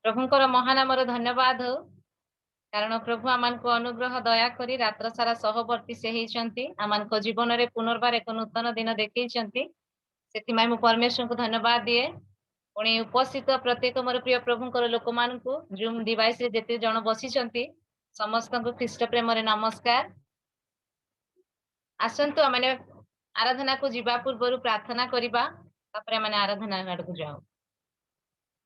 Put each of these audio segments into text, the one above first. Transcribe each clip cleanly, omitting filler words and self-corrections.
प्रभुंकर महानामर धन्यवाद हो कारण प्रभु आमान को अनुग्रह दया करी रात्र सारा सहवर्ती से होइचंती आमान को जीवन रे पुनर्बार एक नूतन दिन देखैचंती सेति मु परमेश्वर को धन्यवाद दिए पुणी उपस्थित प्रत्येक मोर प्रिय प्रभुंकर लोक मान को जूम डिवाइस रे जेते जण बसिचंती समस्त को ख्रीष्ट प्रेम रे नमस्कार आसंतु आमाने आराधना को जीवा पूर्व प्रार्थना करिबा तापरे माने आराधना घाट को जाऊ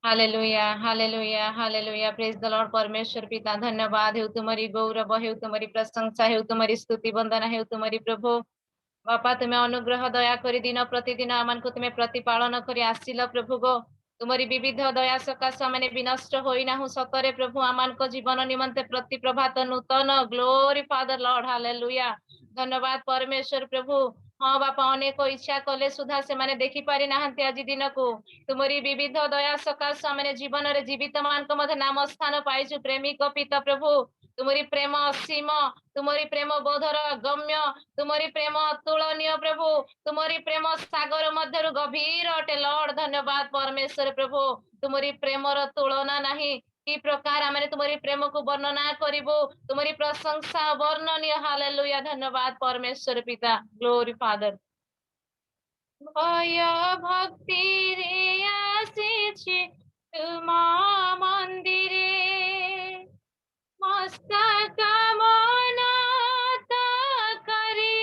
hallelujah hallelujah hallelujah praise the Lord परमेश्वर पिता धन्यवाद हेउ तुम्हारी गौरव हेउ तुम्हारी प्रशंसा हेउ तुम्हारी स्तुति वंदना हेउ तुम्हारी प्रभु बापा तुम्हें अनुग्रह दया करी दिन प्रतिदिन आमान को तुम्हें प्रतिपालन करी आसिल प्रभु गो तुम्हारी विविध दया सकाश माने विनष्ट होइना हूँ सतरे प्रभु आमान को जीवन निमंते प्रति प्रभात नूतन ग्लोरी फादर लॉर्ड हालेलुया धन्यवाद परमेश्वर प्रभु हाँ बापा अनेक इच्छा कले सुधा से माने देखि पारि नाहंती आज दिन को तुमरी विविध दया सकाश माने जीवन रे जीवित मान को मध्य नाम स्थान पाइछु प्रेमिक पिता प्रभु तुमरी प्रेम असीम तुमरी प्रेम बोधर गम्य तुमरी प्रेम अतुलनीय प्रभु तुमरी प्रेम सागर मध्यरु गभीर अटे लॉर्ड धन्यवाद परमेश्वर प्रभु तुमरी प्रेमर तुलना नहीं कि प्रकार आमे तुमरी प्रेम को वर्णना करिबो तुमरी प्रशंसा वर्णनीय हालेलुया धन्यवाद परमेश्वर पिता ग्लोरी फादर भय भक्ति रे आसीछि तुमा मंदिरे मस्तक मनात करी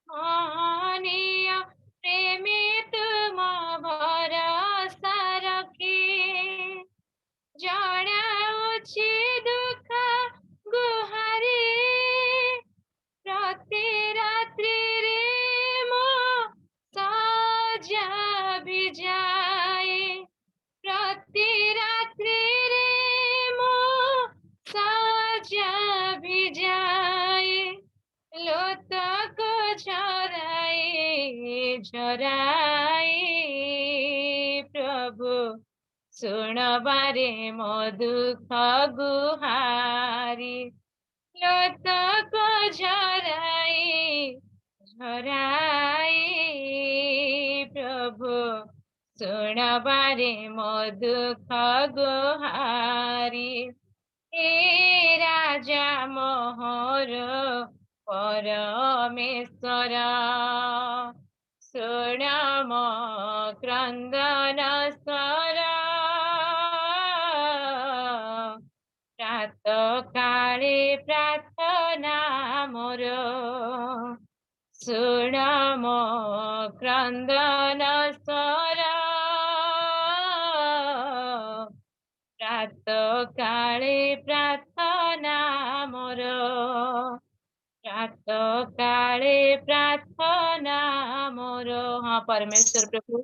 महानीय प्रेमी तुम भरोसा रखी जणाउछि दुख गुहारी प्रति रात्रि रे मो सजा भी जाए प्रति रात्रि रे मो सजा भी जाए लोत को झराए प्रभु सुन बारे मो दुख गुहारी लोत को झराए प्रभु सुन बारे मो दुख गुहारी हे राजा मोहर परमेश्वर सुन मो क्रंदन स्वर प्रात काले प्रार्थना मोर सुन मो क्रंदन स्वर प्रात काले प्रार्थना मोर प्रात काले प्रार्थना मोर हाँ परमेश्वर प्रभु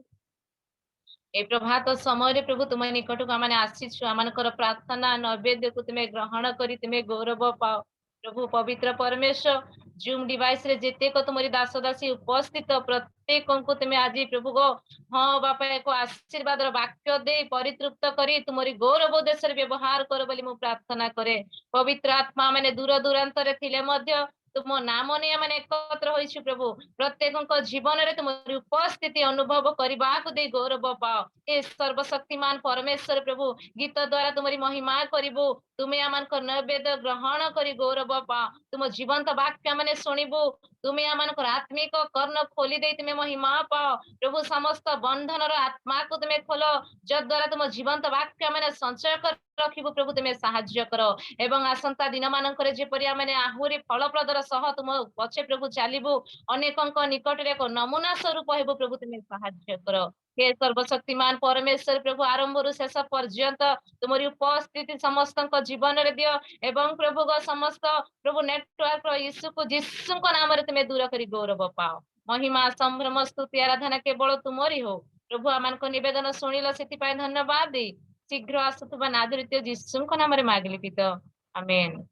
ए प्रभात समय प्रभु तुम निकट को आम आसीचु आम प्रार्थना नैवेद्य को तुम्हें ग्रहण करी तुम्हें गौरव पाओ प्रभु पवित्र परमेश्वर जूम डिवाइस रे जेते को तुम्हारी दास दासी उपस्थित प्रत्येक को तुम्हें आज प्रभु गो हाँ बापा एक आशीर्वाद वाक्य दे परितृप्त करी तुम्हारी गौरव देश व्यवहार कर बोली मु प्रार्थना करे पवित्र आत्मा माने दूर दूरांत रे थिले मध्य तुम नाम नहीं मैंने एकत्र होइछु प्रभु प्रत्येक जीवन रे तुम्हारी उपस्थिति अनुभव करने गौरव पाओ ए सर्वशक्तिमान परमेश्वर प्रभु गीत द्वारा तुम्हारी महिमा करिबो तुम्हें आमान नैवेद्य ग्रहण करी गौरव पाओ तुम जीवंत वाक्य मैंने शुणबू तुम्हें आमान आत्मिक कर्ण खोली दे तुम्हें महिमा पाओ प्रभु समस्त बंधन आत्मा को तुम्हें खोल जद्वारा तुम जीवंत वाक्य मैंने संचय कर रखिबु प्रभु तुम्हें साहाय्य कर एवं आसंता दिन मानकर जेपरि आमे आहुरी फलप्रदर सह तुम पछे प्रभु चलिबु अनेकंक निकट रे एक नमूना स्वरूप हेबु प्रभु तुम्हें साहाय्य कर हे सर्वशक्तिमान परमेश्वर प्रभु आरंभ रु शेष पर्यंत तुमरी उपस्थिति समस्त जीवन रे दियो एवं प्रभु गो समस्त प्रभु नेटवर्क यीशु को यीशु को नाम रे तुम्हें दूर करी गौरव पाओ महिमा संभ्रम स्तुति आराधना केवल तुमरी हो प्रभु आमान को निवेदन सुनिल सेति पाए धन्यवाद दे शीघ्र आसुवा नादुरित यीशु नाम रे मागली पिता amen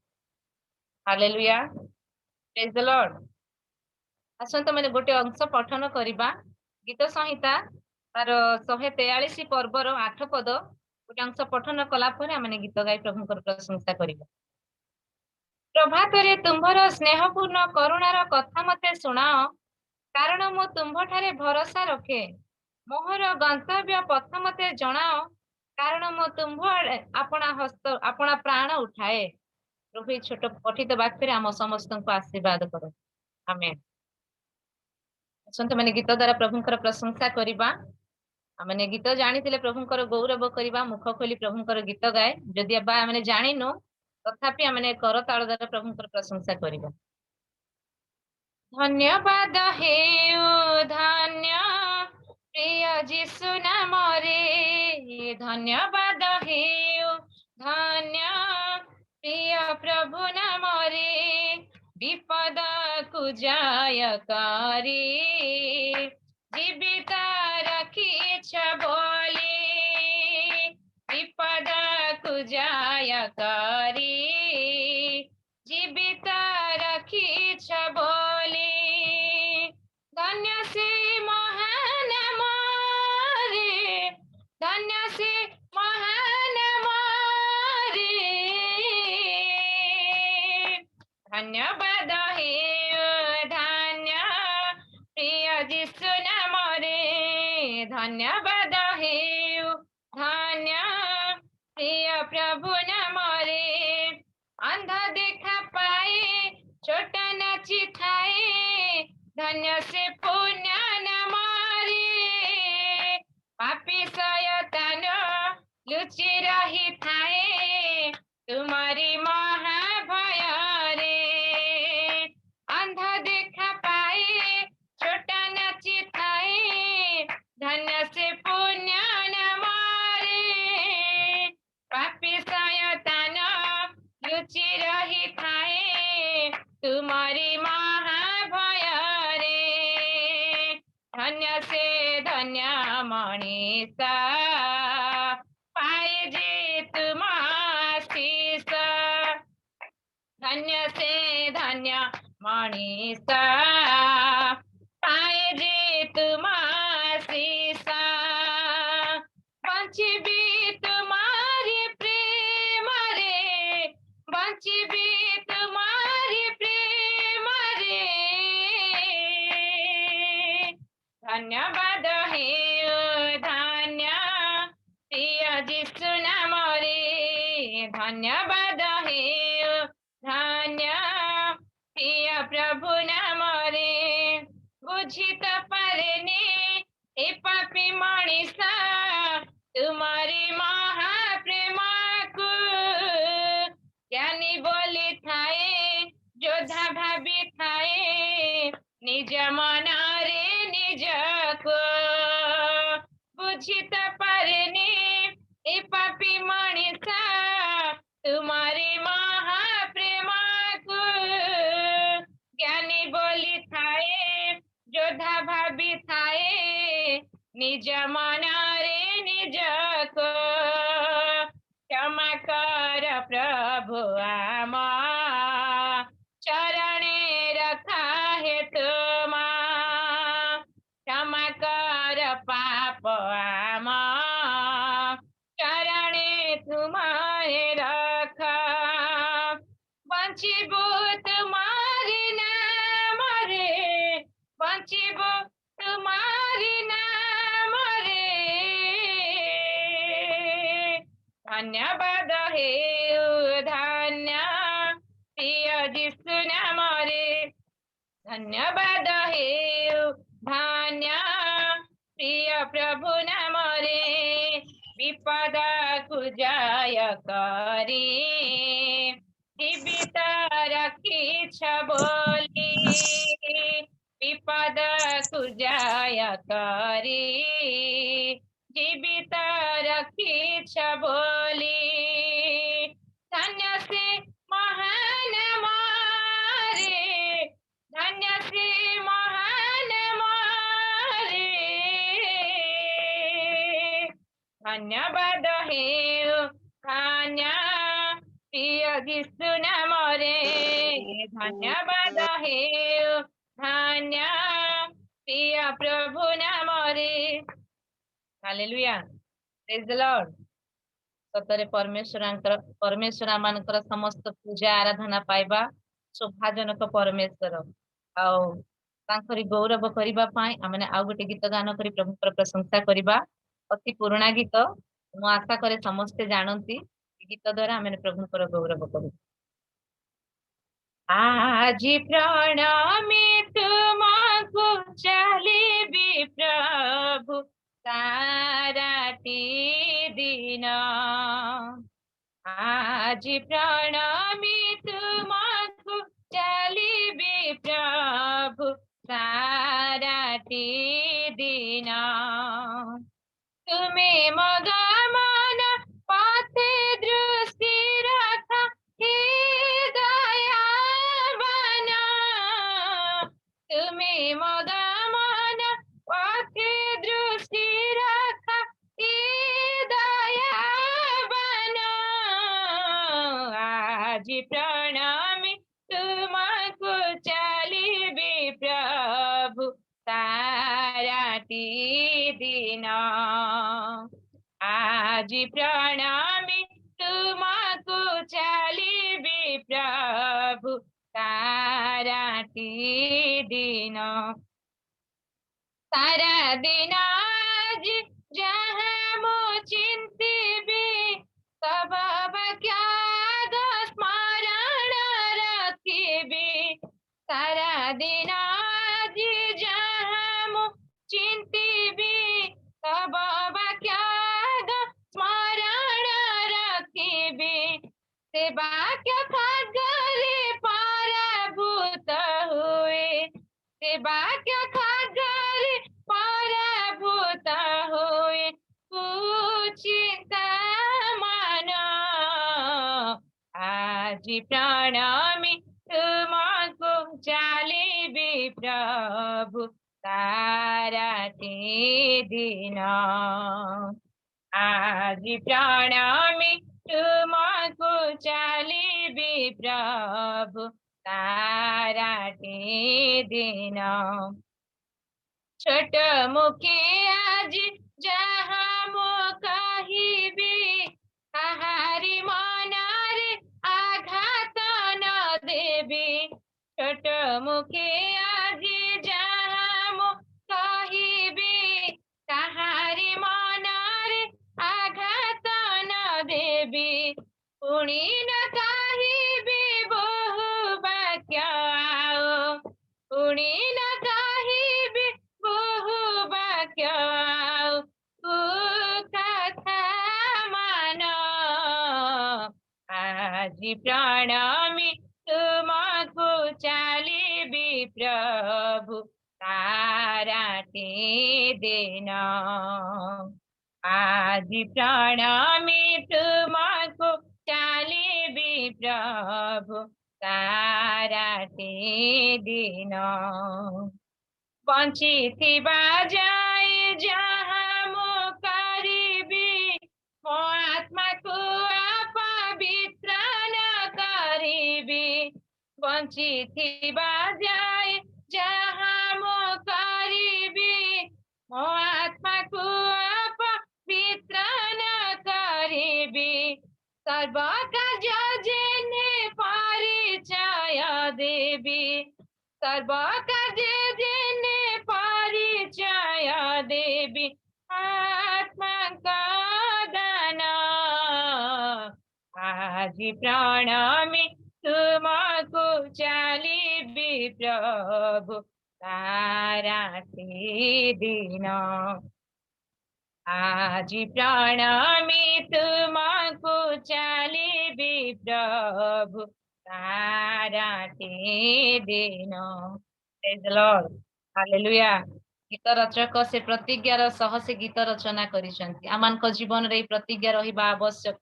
hallelujah praise the lord आसंत मैंने गोटे अंश पठन करबा गीत संहिता तार 143 पर्वर 8 पद गोटे अंश पठन कला पर आमे गीत गाई प्रभु प्रशंसा करिबा प्रभात रे तुम्भर स्नेहपूर्ण करुणार कथा मते सुनाओ कारण मो तुम्भ ठारे भरोसा रखे मोहर गंतव्य पथ मते जणाओ कारण मो तुम्भ आड़े अपना हस्त अपना प्राण उठाए। प्रभु छोट पठित वाक्य आम समस्त को आशीर्वाद करो। आमेन। आसंतु मैंने गीत द्वारा प्रभुंकर प्रशंसा करवा। मैंने गीत जानी प्रभुंकर गौरव करवा मुख खोली प्रभुंकर गीत गाए जदि मैंने जानिनु तथापि मैंने करताल द्वारा प्रभुंकर प्रशंसा करवा। धन्यवाद हे धन्य प्रिय जीशु नाम रे धन्यवाद हे धन्य प्रिय प्रभु नाम रे विपद को जायकारी जीवित रखीछ बोली विपद को जायकारी जीवित रखीछ बोली धन्य से महान मारे धन्य से महान मारे धन्यवाद हे धन्य प्रिय जीशु नाम रे धन्यवाद हे धन्य प्रिय प्रभु नाम रे अंध देखा पाए छोट नाची थाए धन्य से पुण्य नाम रे पापी शयतान लुचि रही थाए तुम्हारी महाभय रे अंध देखा पाए छोटा नाची थाए धन्य से पुण्य नाम रे पापी शयतान लुचि रही थाए तुम्हारी महाभय रे धन्य से धन्य मनीषा पाए जे तुम आशीष धन्य से धन्य मनीषा पाए जे तुम आशीष बंचिबी तुम्हारी प्रेम रे बंचिबी तुम्हारी प्रेम रे धन्यवाद हे धन्य प्रिय जीशु नाम रे धन्यवाद हे धन्य प्रिय प्रभु नाम रे बुझित पारेने ए पापी मनीषा तुम्हारी महाप्रेम को ज्ञानी बोली थाए जोधा भाभी थाए निज मन रे निज को बुझित पारेने ए पापी मनीषा तुम्हारी महाप्रेम को ज्ञानी बोली थाए जोधा भाभी थाए निज मन रे निज को क्षमा कर प्रभु आम चरणे रखा है तुम क्षमा कर पाप आम चरणे तुम्हारे रखा बंचिबो तुम्हारी नाम रे बंचिबो तुम्हारी नाम रे धन्यवाद हे धन्य प्रिय जीशु नाम रे धन्यवाद हे धन्य प्रिय प्रभु नाम रे विपद को जायकारी जीवित रखीछ बोली विपद को जायकारी जीवित रखीछ बोली धन्य से महान मारे धन्य से महान मारे धन्यवाद हे धन्य प्रिय जीशु नाम रे धन्यवाद हे धन्य प्रिय प्रभु नाम रे हालेलुया प्रेज द लॉर्ड सतरे परमेश्वर मानकर समस्त पूजा आराधना पाइबा शोभाजनक परमेश्वर आउ तांकरी गौरव करिबा पाई आमने आउ गोटे गीत गान करी प्रभुकर प्रशंसा करिबा। अति पुराणा गीत मु आशा करे समस्ते जानती गीत द्वारा आमने प्रभुकर गौरव करू। आजी प्रणामी तुमको चलिबी प्रभु साराटी दिन। आजी प्रणामी तुमको चलिबी प्रभु साराटी दिन। तुम्हें मगमन पथे दृष्टि रखा हे दयावान। तुम्हें मगमन पथे दृष्टि रखा हे दयावान। आज प्रणामी तुमको चलिबी प्रभु साराटी दिन। आज प्रणामी तुमको चलिबी प्रभु साराटी दिन। सारा दिन आज जहाँ मो चिंतिबी तब क्या स्मरण रखिबी। सारा दिन आज जहाँ मो चिंतिबी तब क्या स्मरण रखिबी। से वाक्य खगले पराभूत हुए। से वाक्य खगले पराभूत हुए कुचिंता मन। आज प्रणामी तुमको चलिबी प्रभु साराटी दिन। आज प्रणामी तुमको चलिबी प्रभु साराटी दिन। छोट मुखी आज जहाँ मो कहिबी आहारी मनारे आघात न देबी। छोट मुखी आज जहाँ मो कहिबी काहारी मनारे आघात न देबी। पुणी न कहिबी बहु वाक्य पुणी न कहिबी बहु वाक्य कथा मान। आज प्रणामी तुमको चलिबी प्रभु साराटी दिन। आज प्रणामी तुमको चलिबी प्रभु साराटी दिन। बंचिथिबा जाए जहाँ मो करिबी मो आत्मा को अपवित्र न करिबी। बंचिथिबा जाए जहाँ मो करिबी मो आत्मा को अपवित्र न करिबी। सर्व कार्य जेने परिचय देबी। सर्व कार्य जेने परिचय देबी आत्मा का दान। आज प्रणामी तुमको चलिबी प्रभु साराटी दिन। आज प्रणामी तुमको चलिबी प्रभु साराटी दिन। Praise the Lord. Hallelujah. गीत रचक से प्रतिज्ञार सह से गीत रचना करिसंती। आमानक जीवन रे प्रतिज्ञा रहिबा आवश्यक।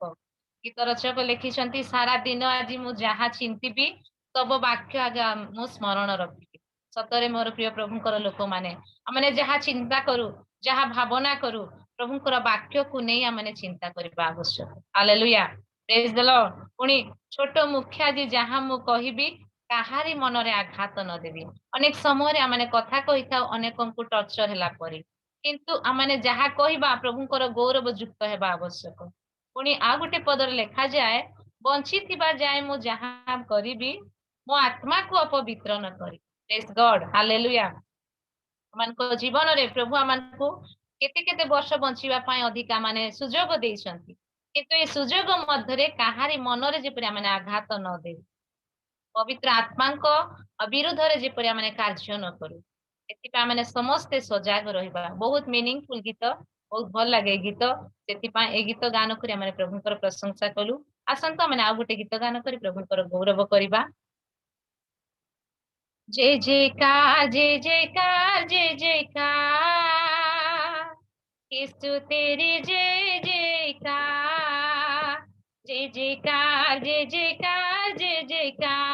गीत रचक लिखिसंती सारा दिन आज मु जहा चिंतिबी तब वाक्य आगे मु स्मरण रखिबी। सतरे मोर प्रिय प्रभुकर लोक माने आमने जहा चिंता करू जहा भावना करू प्रभुकर वाक्य को नहीं आमने चिंता करबा आवश्यक। हालेलुया। Praise the lord. पुणी छोट मुखिया जी जहा मु कहिबी काहारी मनरे आघात न देबी। अनेक समय रे आमने कथा कहि था अनेकन को टर्चर हैला परी किंतु आमने जहा कहिबा प्रभुकर गौरव युक्त हेबा आवश्यक। पुणी आ गुटे पदर लेखा जाए बंची थिबा जाए मु जहा करिबी मो आत्मा को अपवित्र न करी। प्रेज गॉड हालेलुया मन को जीवन रे प्रभु अमन को केते केते वर्ष बंचिबा पाए अधिका माने सुजोग देइछंती किंतु ए सुजोग मध्यरे काहारी मनरे जेपरि माने आघात न दे पवित्र आत्मा को विरुद्ध रे जेपरि माने कार्य न करू एतिपा माने समस्त सजाग रहिबा बहुत मीनिंगफुल गीत बहुत भल लागे गीत सेतिपा ए गीत गान करी माने प्रभुकर प्रशंसा कलु आसंत माने आ गुटे गीत गान करी प्रभुकर गौरव करिबा जय जयकार जय जयकार जय जयकार यीशु तेरी जय जयकार जय जयकार जय जयकार जय जयकार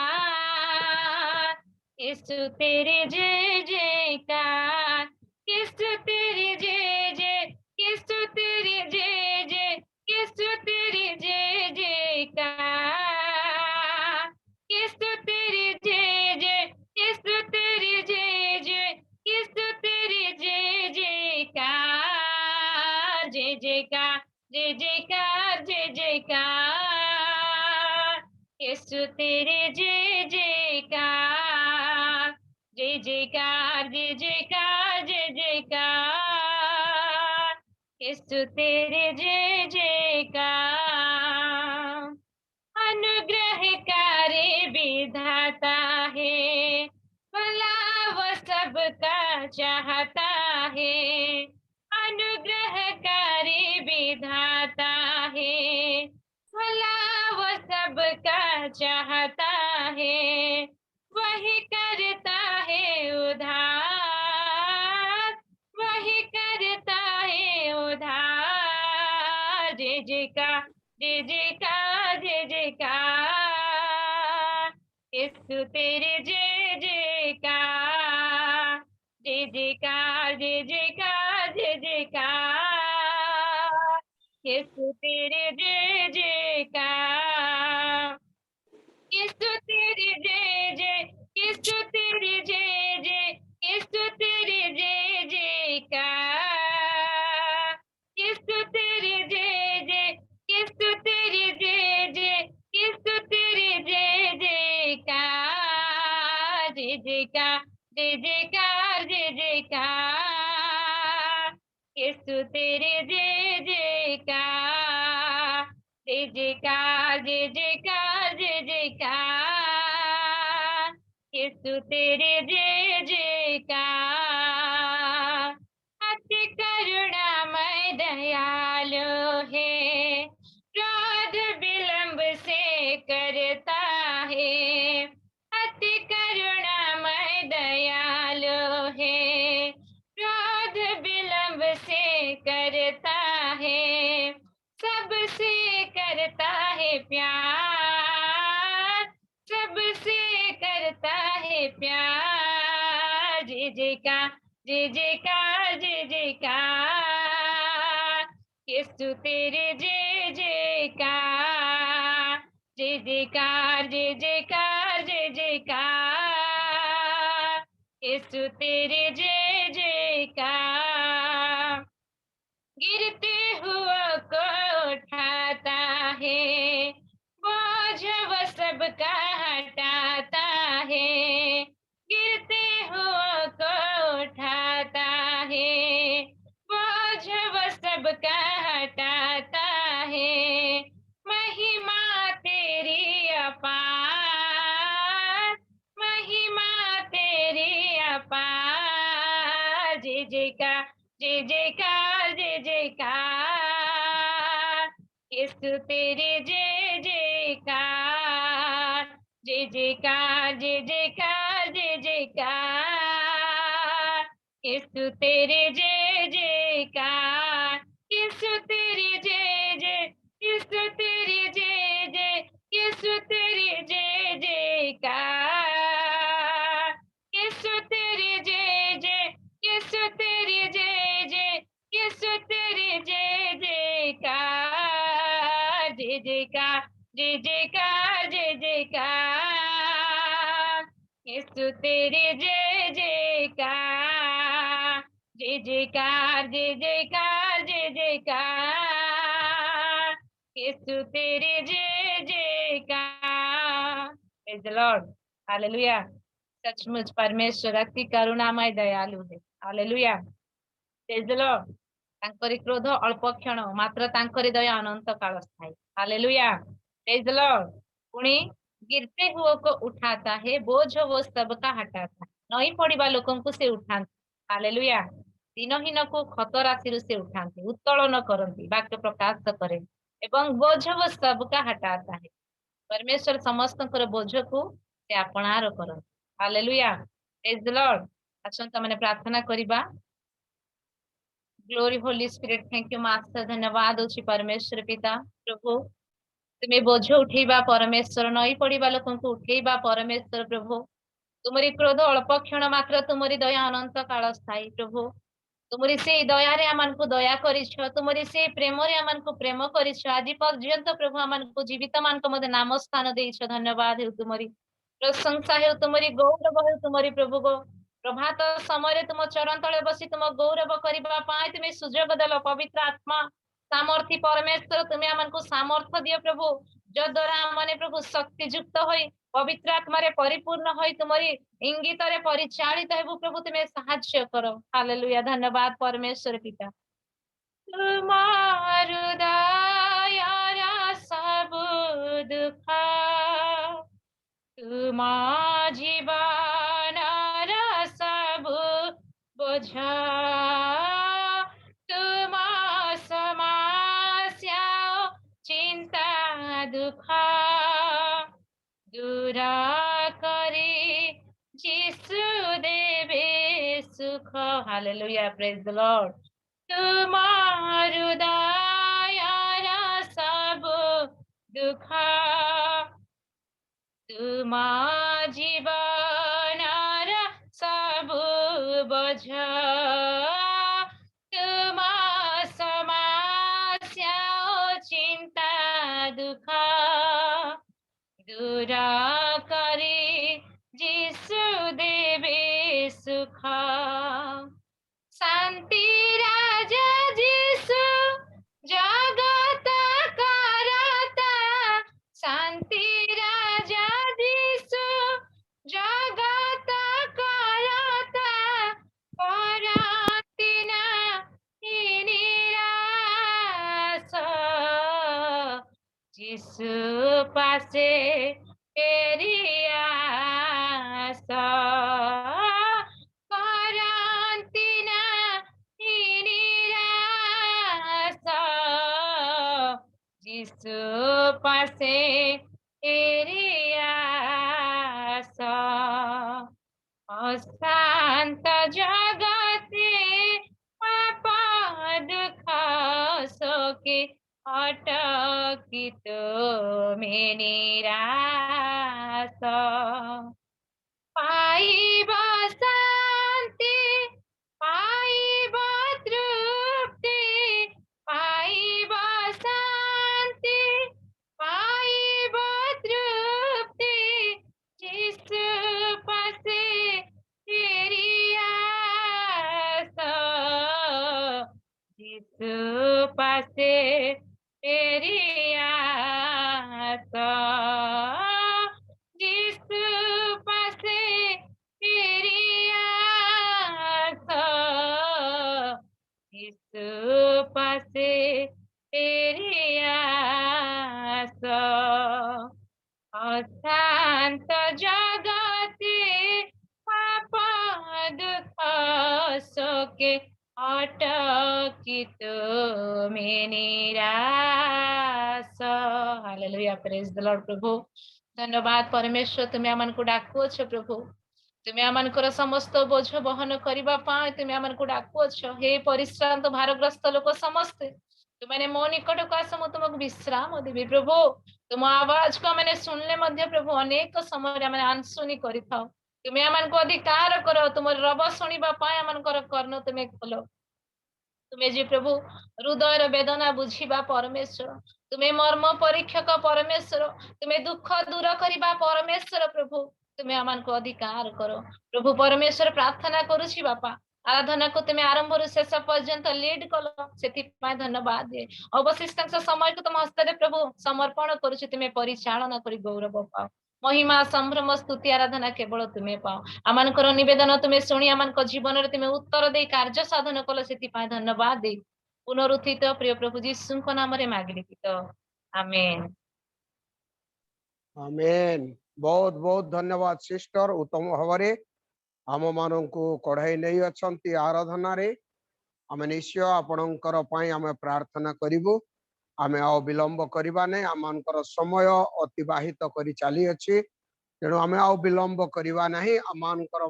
यीशु तेरी जय जयकार यीशु तेरी जय जय यीशु तेरी जय जय यीशु तेरी जय जयकार यीशु तेरी जय जय यीशु तेरी जय जय यीशु तेरी जय जयकार जय जयकार जय जयकार जय जयकार यीशु तेरे जय जयकार जय जयकार जय जयकार जय जयकार यीशु तेरे जय जयकार अनुग्रहकारी विधाता है भला वो सबका चाहता है अनुग्रहकारी विधाता है भला वो सबका चाहता है वही करता है उधार वही करता है उधार जय जयकार जय जयकार जय जयकार यीशु तेरे जय जयकार जय जयकार जय जयकार जय जयकार यीशु तेरे जय जयकार यीशु तेरे जय जय यीशु तेरे जय जय यीशु तेरे जय जयकार यीशु तेरे जय जय यीशु तेरे जय जय यीशु तेरे जय जयकार जय जयकार जय जयकार जय जयकार यीशु तेरे जय जयकार जय जयकार जय जयकार जय जयकार यीशु तेरे जय जयकार अति करुणामय दयालु है क्रोध विलंब से करता है अति करुणामय दयालु है क्रोध विलंब से करता है सबसे करता है प्यार सबसे करता है प्यार जय जयकार जय जयकार जय जयकार यीशु तेरे जय जयकार जय जयकार जय जयकार जय जयकार यीशु तेरे जय जयकार गिरते हुआ को उठाता है बोझ वो सबका हटाता है गिरते हुआ को उठाता है बोझ वो सबका हटाता है महिमा तेरी अपार महिमा तेरी अपार जय जयकार जय जयकार जय जयकार यीशु तेरे जय जयकार जय जयकार जय जयकार जय जयकार यीशु तेरे जय जयकार यीशु तेरे जय जय यीशु तेरे जय जय यीशु तेरे जय जयकार यीशु तेरे जय जय यीशु तेरे जय जय यीशु तेरे जय जयकार जय जयकार जय जयकार जय जयकार यीशु तेरे जय जयकार जय जयकार जय जयकार जय जयकार यीशु तेरे जय जयकार प्रेज द लॉर्ड हालेलुया सचमुच परमेश्वर अति करुणामय दयालु है। हालेलुया। Praise the lord. तांकरी क्रोध अल्प क्षण मात्र तांकरी दया अनंत काल स्थायी। हालेलुया। Praise the lord. पुणी गिरते हुए को उठाता है, बोझ वो सबका हटाता है। नई पड़िबा लोकन को से उठाते। हालेलुया। दिनहीन को खत राशि से उठाते, उत्तोलन करती, वाक्य प्रकाश करे एवं बोझ वो सबका हटाता है। परमेश्वर समस्त बोझ को से आपणार करती। हालेलुया। Praise the lord. आसंता माने प्रार्थना करिबा। Glory holy spirit thank you master. धन्यवाद होची परमेश्वर पिता प्रभु। तुम्हें बोझ उठेबा परमेश्वर, नई पड़िबा लोकंकु उठेबा परमेश्वर प्रभु। तुमरी क्रोध अल्प क्षण मात्र, तुमरी दया अनंत काल स्थायी प्रभु। तुमरी से दया रे आमनकु दया करिछ, तुमरी से प्रेम रे आमनकु प्रेम करिछ। आज पर्यंत प्रभु आमनकु जीवित मानक मध्य नाम स्थान देइछ। धन्यवाद हे तुमरी प्रशंसा हे, तुमरी गौरव हे तुमरी प्रभु गो। प्रभात समय तुम चरण तले बसी तुम गौरव करबा पाए तुम सुजोग देल। पवित्र आत्मा सामर्थी परमेश्वर तुम्हें आमको सामर्थ दियो प्रभु, जद्वारा आमने प्रभु शक्ति युक्त होई पवित्र आत्मा रे परिपूर्ण होई तुमरी इंगित रे परिचालित हेबु प्रभु। तुम्हें सहाय्य करो। हालेलुया। धन्यवाद परमेश्वर पिता। तुम्हारु दया सब दुख तुमा जीवन सब बोझ तुमा समस्या चिंता दुख दूर करी जिसु देवे सुख। हालेलुया। Praise the lord. तुम्हारु दया सब दुख तुमा जीवन सब बोझ तुमा समस्या चिंता दुख दूर करी जिसु देवे सुख। शांति राजा जिसु जगत करता, शांति राजा जिसु जगत करता, परंति नहीं निराश जिसु पासे तेरी आशा। करंति नहीं निराश जिसु पासे तेरी आशा। अशांत जगते पाप दुख शोके अटकित में निराश पाइब शांति पाइब तृप्ति पाइब शांति पाइब तृप्ति जिसु पासे तेरी आशा जिसु पासे तेरी आशा जिसु पासे तेरी आशा जिसु पासे तेरी आशा। अशांत जगते पाप दुख शोके अटकित में निराश। हालेलुया। प्रेज द लॉर्ड प्रभु। धन्यवाद परमेश्वर। तुम्हें आमन को डाकुअछ प्रभु, तुम्हें आमनकर समस्त बोझ बहन करबा पाए तुम्हें आमन को डाकुअछ। हे परिश्रांत भारग्रस्त लोक समस्ते तुमने मो निकट को आस, मु तुमको विश्राम देवी प्रभु। तुम आवाज को मैंने सुनले मध्य प्रभु अनेक समय अनसुनी कर तुम्हें आमन को अधिकार करो। तुम रब शुणा पाए आमनकर कर्ण तुम्हें खोल। तुम्हें जे प्रभु हृदय वेदना बुझीबा परमेश्वर, तुम्हें मर्म परीक्षक परमेश्वर, तुम्हें दुख दूर करबा परमेश्वर प्रभु। तुम्हें आमन को अधिकार करो प्रभु परमेश्वर। प्रार्थना करुछि बापा, आराधना को तुम्हें आरंभ शेष पर्यंत लीड कलो से धन्यवाद दे। अवशिष्टांश समय को तुम हस्त प्रभु समर्पण करुछि, तुम्हें परिचालना करी गौरव पाओ। महिमा संभ्रम स्तुति आराधना केवल तुम्हें पाओ आमनकर निवेदन तुम्हें शुणी आम जीवन में तुम्हें उत्तर दे कार्य साधन कल से धन्यवाद दे पुनरुत्थित प्रिय प्रभु जीशु नाम मागिली तो आमेन। आमेन। बहुत बहुत धन्यवाद सिस्टर उत्तम भाव आम मान को कढ़ाई नहीं अच्छा आराधना रे आम निश्चय आपणकर आम प्रार्थना करूँ आम आ विलंब करवा नहीं आम समय अतिबाहित कर चली अच्छी तेणु आम आ विलंब करवा नहीं आम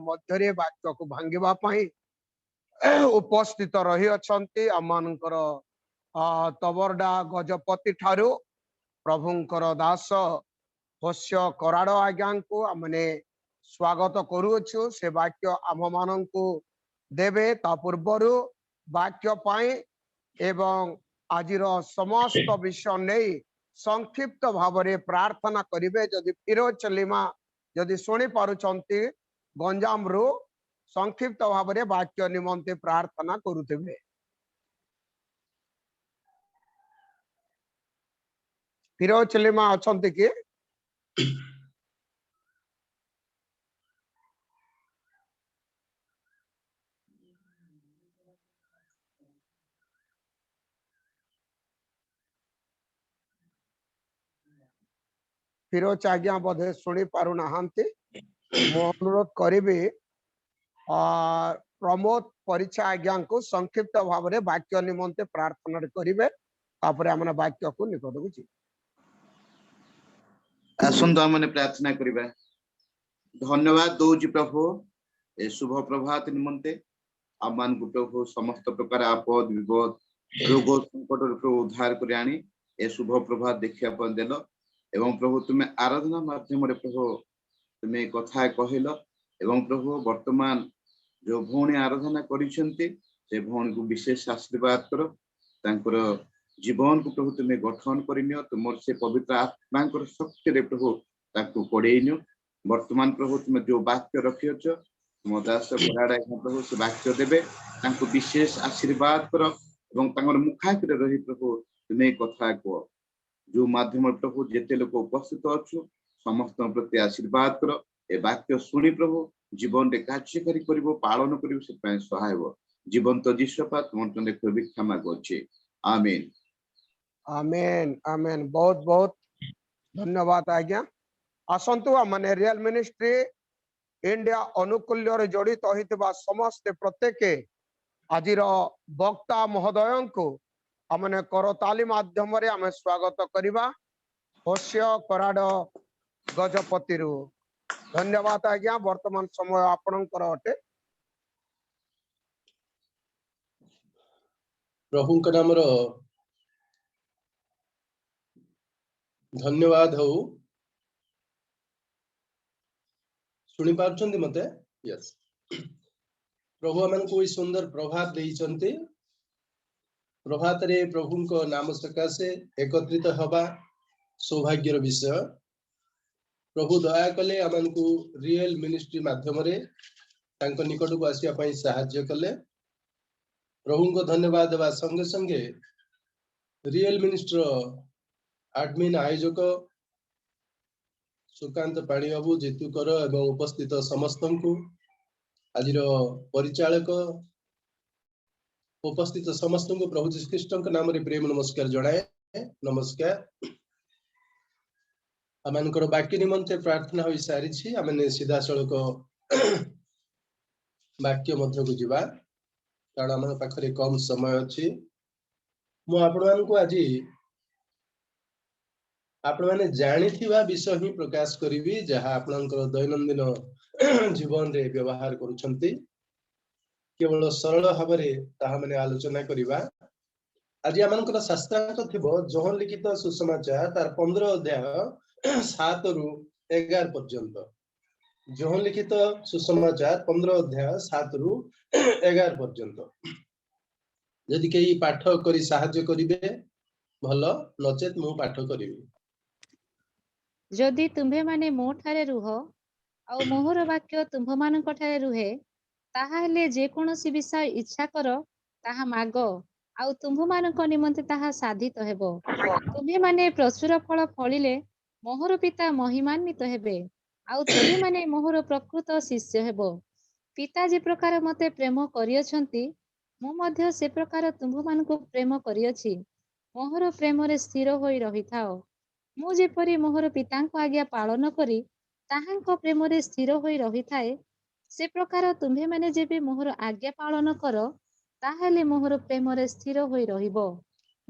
मध्य वाक्य को भांगापी उपस्थित रही अच्छा आमकर तबरडा गजपति ठारू प्रभुंकर दास होस्य कराड़ आज्ञा को आमने स्वागत करुछु से वाक्य आम मान को देवे ता पूर्वर वाक्य पाई एवं आजिर समस्त विषय नहीं संक्षिप्त भाव प्रार्थना करेंगे जदि फिरोज चलीमा जदि शुणी पारुचंती गंजाम रु संक्षिप्त भाव वाक्य निमंते प्रार्थना करुथिबे। फिरोज चलीमा अछंती कि फिरोज आज्ञा बोधे शुणी पारु नाहांती मो अनुरोध करी प्रमोद परीक्षा आज्ञा को संक्षिप्त भाव में वाक्य निमंते प्रार्थना करेंगे तापर आम वाक्य को निकट को आसंत आमने प्रार्थना करिबा। धन्यवाद दौजी प्रभु ए शुभ प्रभात निमंते आमान को प्रभु समस्त प्रकार आपद विपद रोग संकट प्रभु उद्धार कर आनी ए शुभ प्रभात देखिया पर देलो एवं प्रभु तुम्हें आराधना माध्यम रे प्रभु तुम्हें कथा कहल एवं प्रभु वर्तमान जो भौणी आराधना करिसेंती से भौणी को विशेष आशीर्वाद करो तांकर जीवन को प्रभु तुम्हें गठन करिनियो तुमर से पवित्र आत्मा शक्ति रे प्रभु ताकू पड़ेनियो वर्तमान प्रभु तुम जो वाक्य रखिछ तुम दास बराड़ा प्रभु से वाक्य देवे तांको विशेष आशीर्वाद कर एवं तांकर मुखाग्रे रही प्रभु तुम्हें कथा कह जो माध्यम प्रभु जेते लोक उपस्थित अच्छु समस्त प्रति आशीर्वाद कर ए वाक्य शुणी प्रभु जीवन रे कार्यकारी करिवो पालन करिवो से पय सहाय हो जीवंत जीशपा तुम देखो भिक्षा मागुछि आमीन आमेन आमेन। बहुत बहुत धन्यवाद आज्ञा। आसंतु माने रियल मिनिस्ट्री इंडिया अनुकूल्य जड़ित होइतबा समस्त प्रत्येक आजिर वक्ता महोदय को आमने करताली माध्यम रे आमे स्वागत करिबा होस्य कराड़ गजपति रु धन्यवाद आज्ञा। वर्तमान समय आपणकर अटे प्रभु नाम धन्यवाद हो शुणी पार्चंती मते यस प्रभु आमन को सुंदर प्रभात देइचंती प्रभात रे प्रभु को नाम सकाशे एकत्रित हवा सौभाग्यर विषय प्रभु दया कले आमन को रियल मिनिस्ट्री माध्यम रे तांको निकट को आसिया पई सहाय्य कले प्रभु को धन्यवाद देवा संगे संगे रियल मिनिस्टर एडमिन आयोजक सुकांत पाणी बाबू जीतुकर एवं उपस्थित समस्त को आज परिचालक उपस्थित समस्त को प्रभु जीशु ख्रीष्ट नाम रे प्रेम नमस्कार जणाए नमस्कार। आमनकर वाक्य निमंते प्रार्थना होई सारी आमने सीधा सड़क वाक्य मध्य को जीवा कारण आम पाखरे कम समय अच्छी मु आपण को आज आपण माने जानिथिबा विषय ही प्रकाश करिवि जहा आपनकर दैनंदिन जीवन रे व्यवहार करूछंती केवल सरल भाबरे ताहा माने आलोचना करिवा। आज आमनकर शास्त्रांक थिबो जोहन लिखित सुसमाचार तार 15 अध्याय 7 रु 11 पर्यंत जोहन लिखित सुसमाचार 15 अध्याय 7 रु 11 पर्यंत यदि केही पाठ करी सहाय्य करिवे भलो नचेत मु पाठ करिवि। जदि तुम्भे माने मो ठारे रुह आउ मोहर वाक्य तुम्भ मानक ठारे रुहे ताहा हेले जे कोनोसी विषय इच्छा करो ताहा माग आउ तुम्भ मानक निमंते ताहा साधित हेबो। तुम्भे माने प्रचुर फल फलिले ମୋହର ପିତା ମହିମାନ୍ୱିତ ହେବେ, ଆଉ ତୁମେମାନେ ମୋହର ପ୍ରକୃତ ଶିଷ୍ୟ ହେବ। ପିତା ଯେ ପ୍ରକାର ମୋତେ ପ୍ରେମ କରିଅଛନ୍ତି, ମୁଁ ମଧ୍ୟ ସେ ପ୍ରକାର ତୁମ୍ଭମାନଙ୍କୁ ପ୍ରେମ କରିଅଛି। ମୋହର ପ୍ରେମରେ ସ୍ଥିର ହୋଇ ରହିଥାଅ। ମୁଁ ଯେପରି ମୋହର ପିତାଙ୍କ ଆଜ୍ଞା ପାଳନ କରି ତାହାଙ୍କ ପ୍ରେମରେ ସ୍ଥିର ହୋଇ ରହିଥାଏ, ସେ ପ୍ରକାର ତୁମ୍ଭେମାନେ ଯେବେ ମୋହର ଆଜ୍ଞା ପାଳନ କର, ତାହେଲେ ମୋହର ପ୍ରେମରେ ସ୍ଥିର ହୋଇ ରହିବ।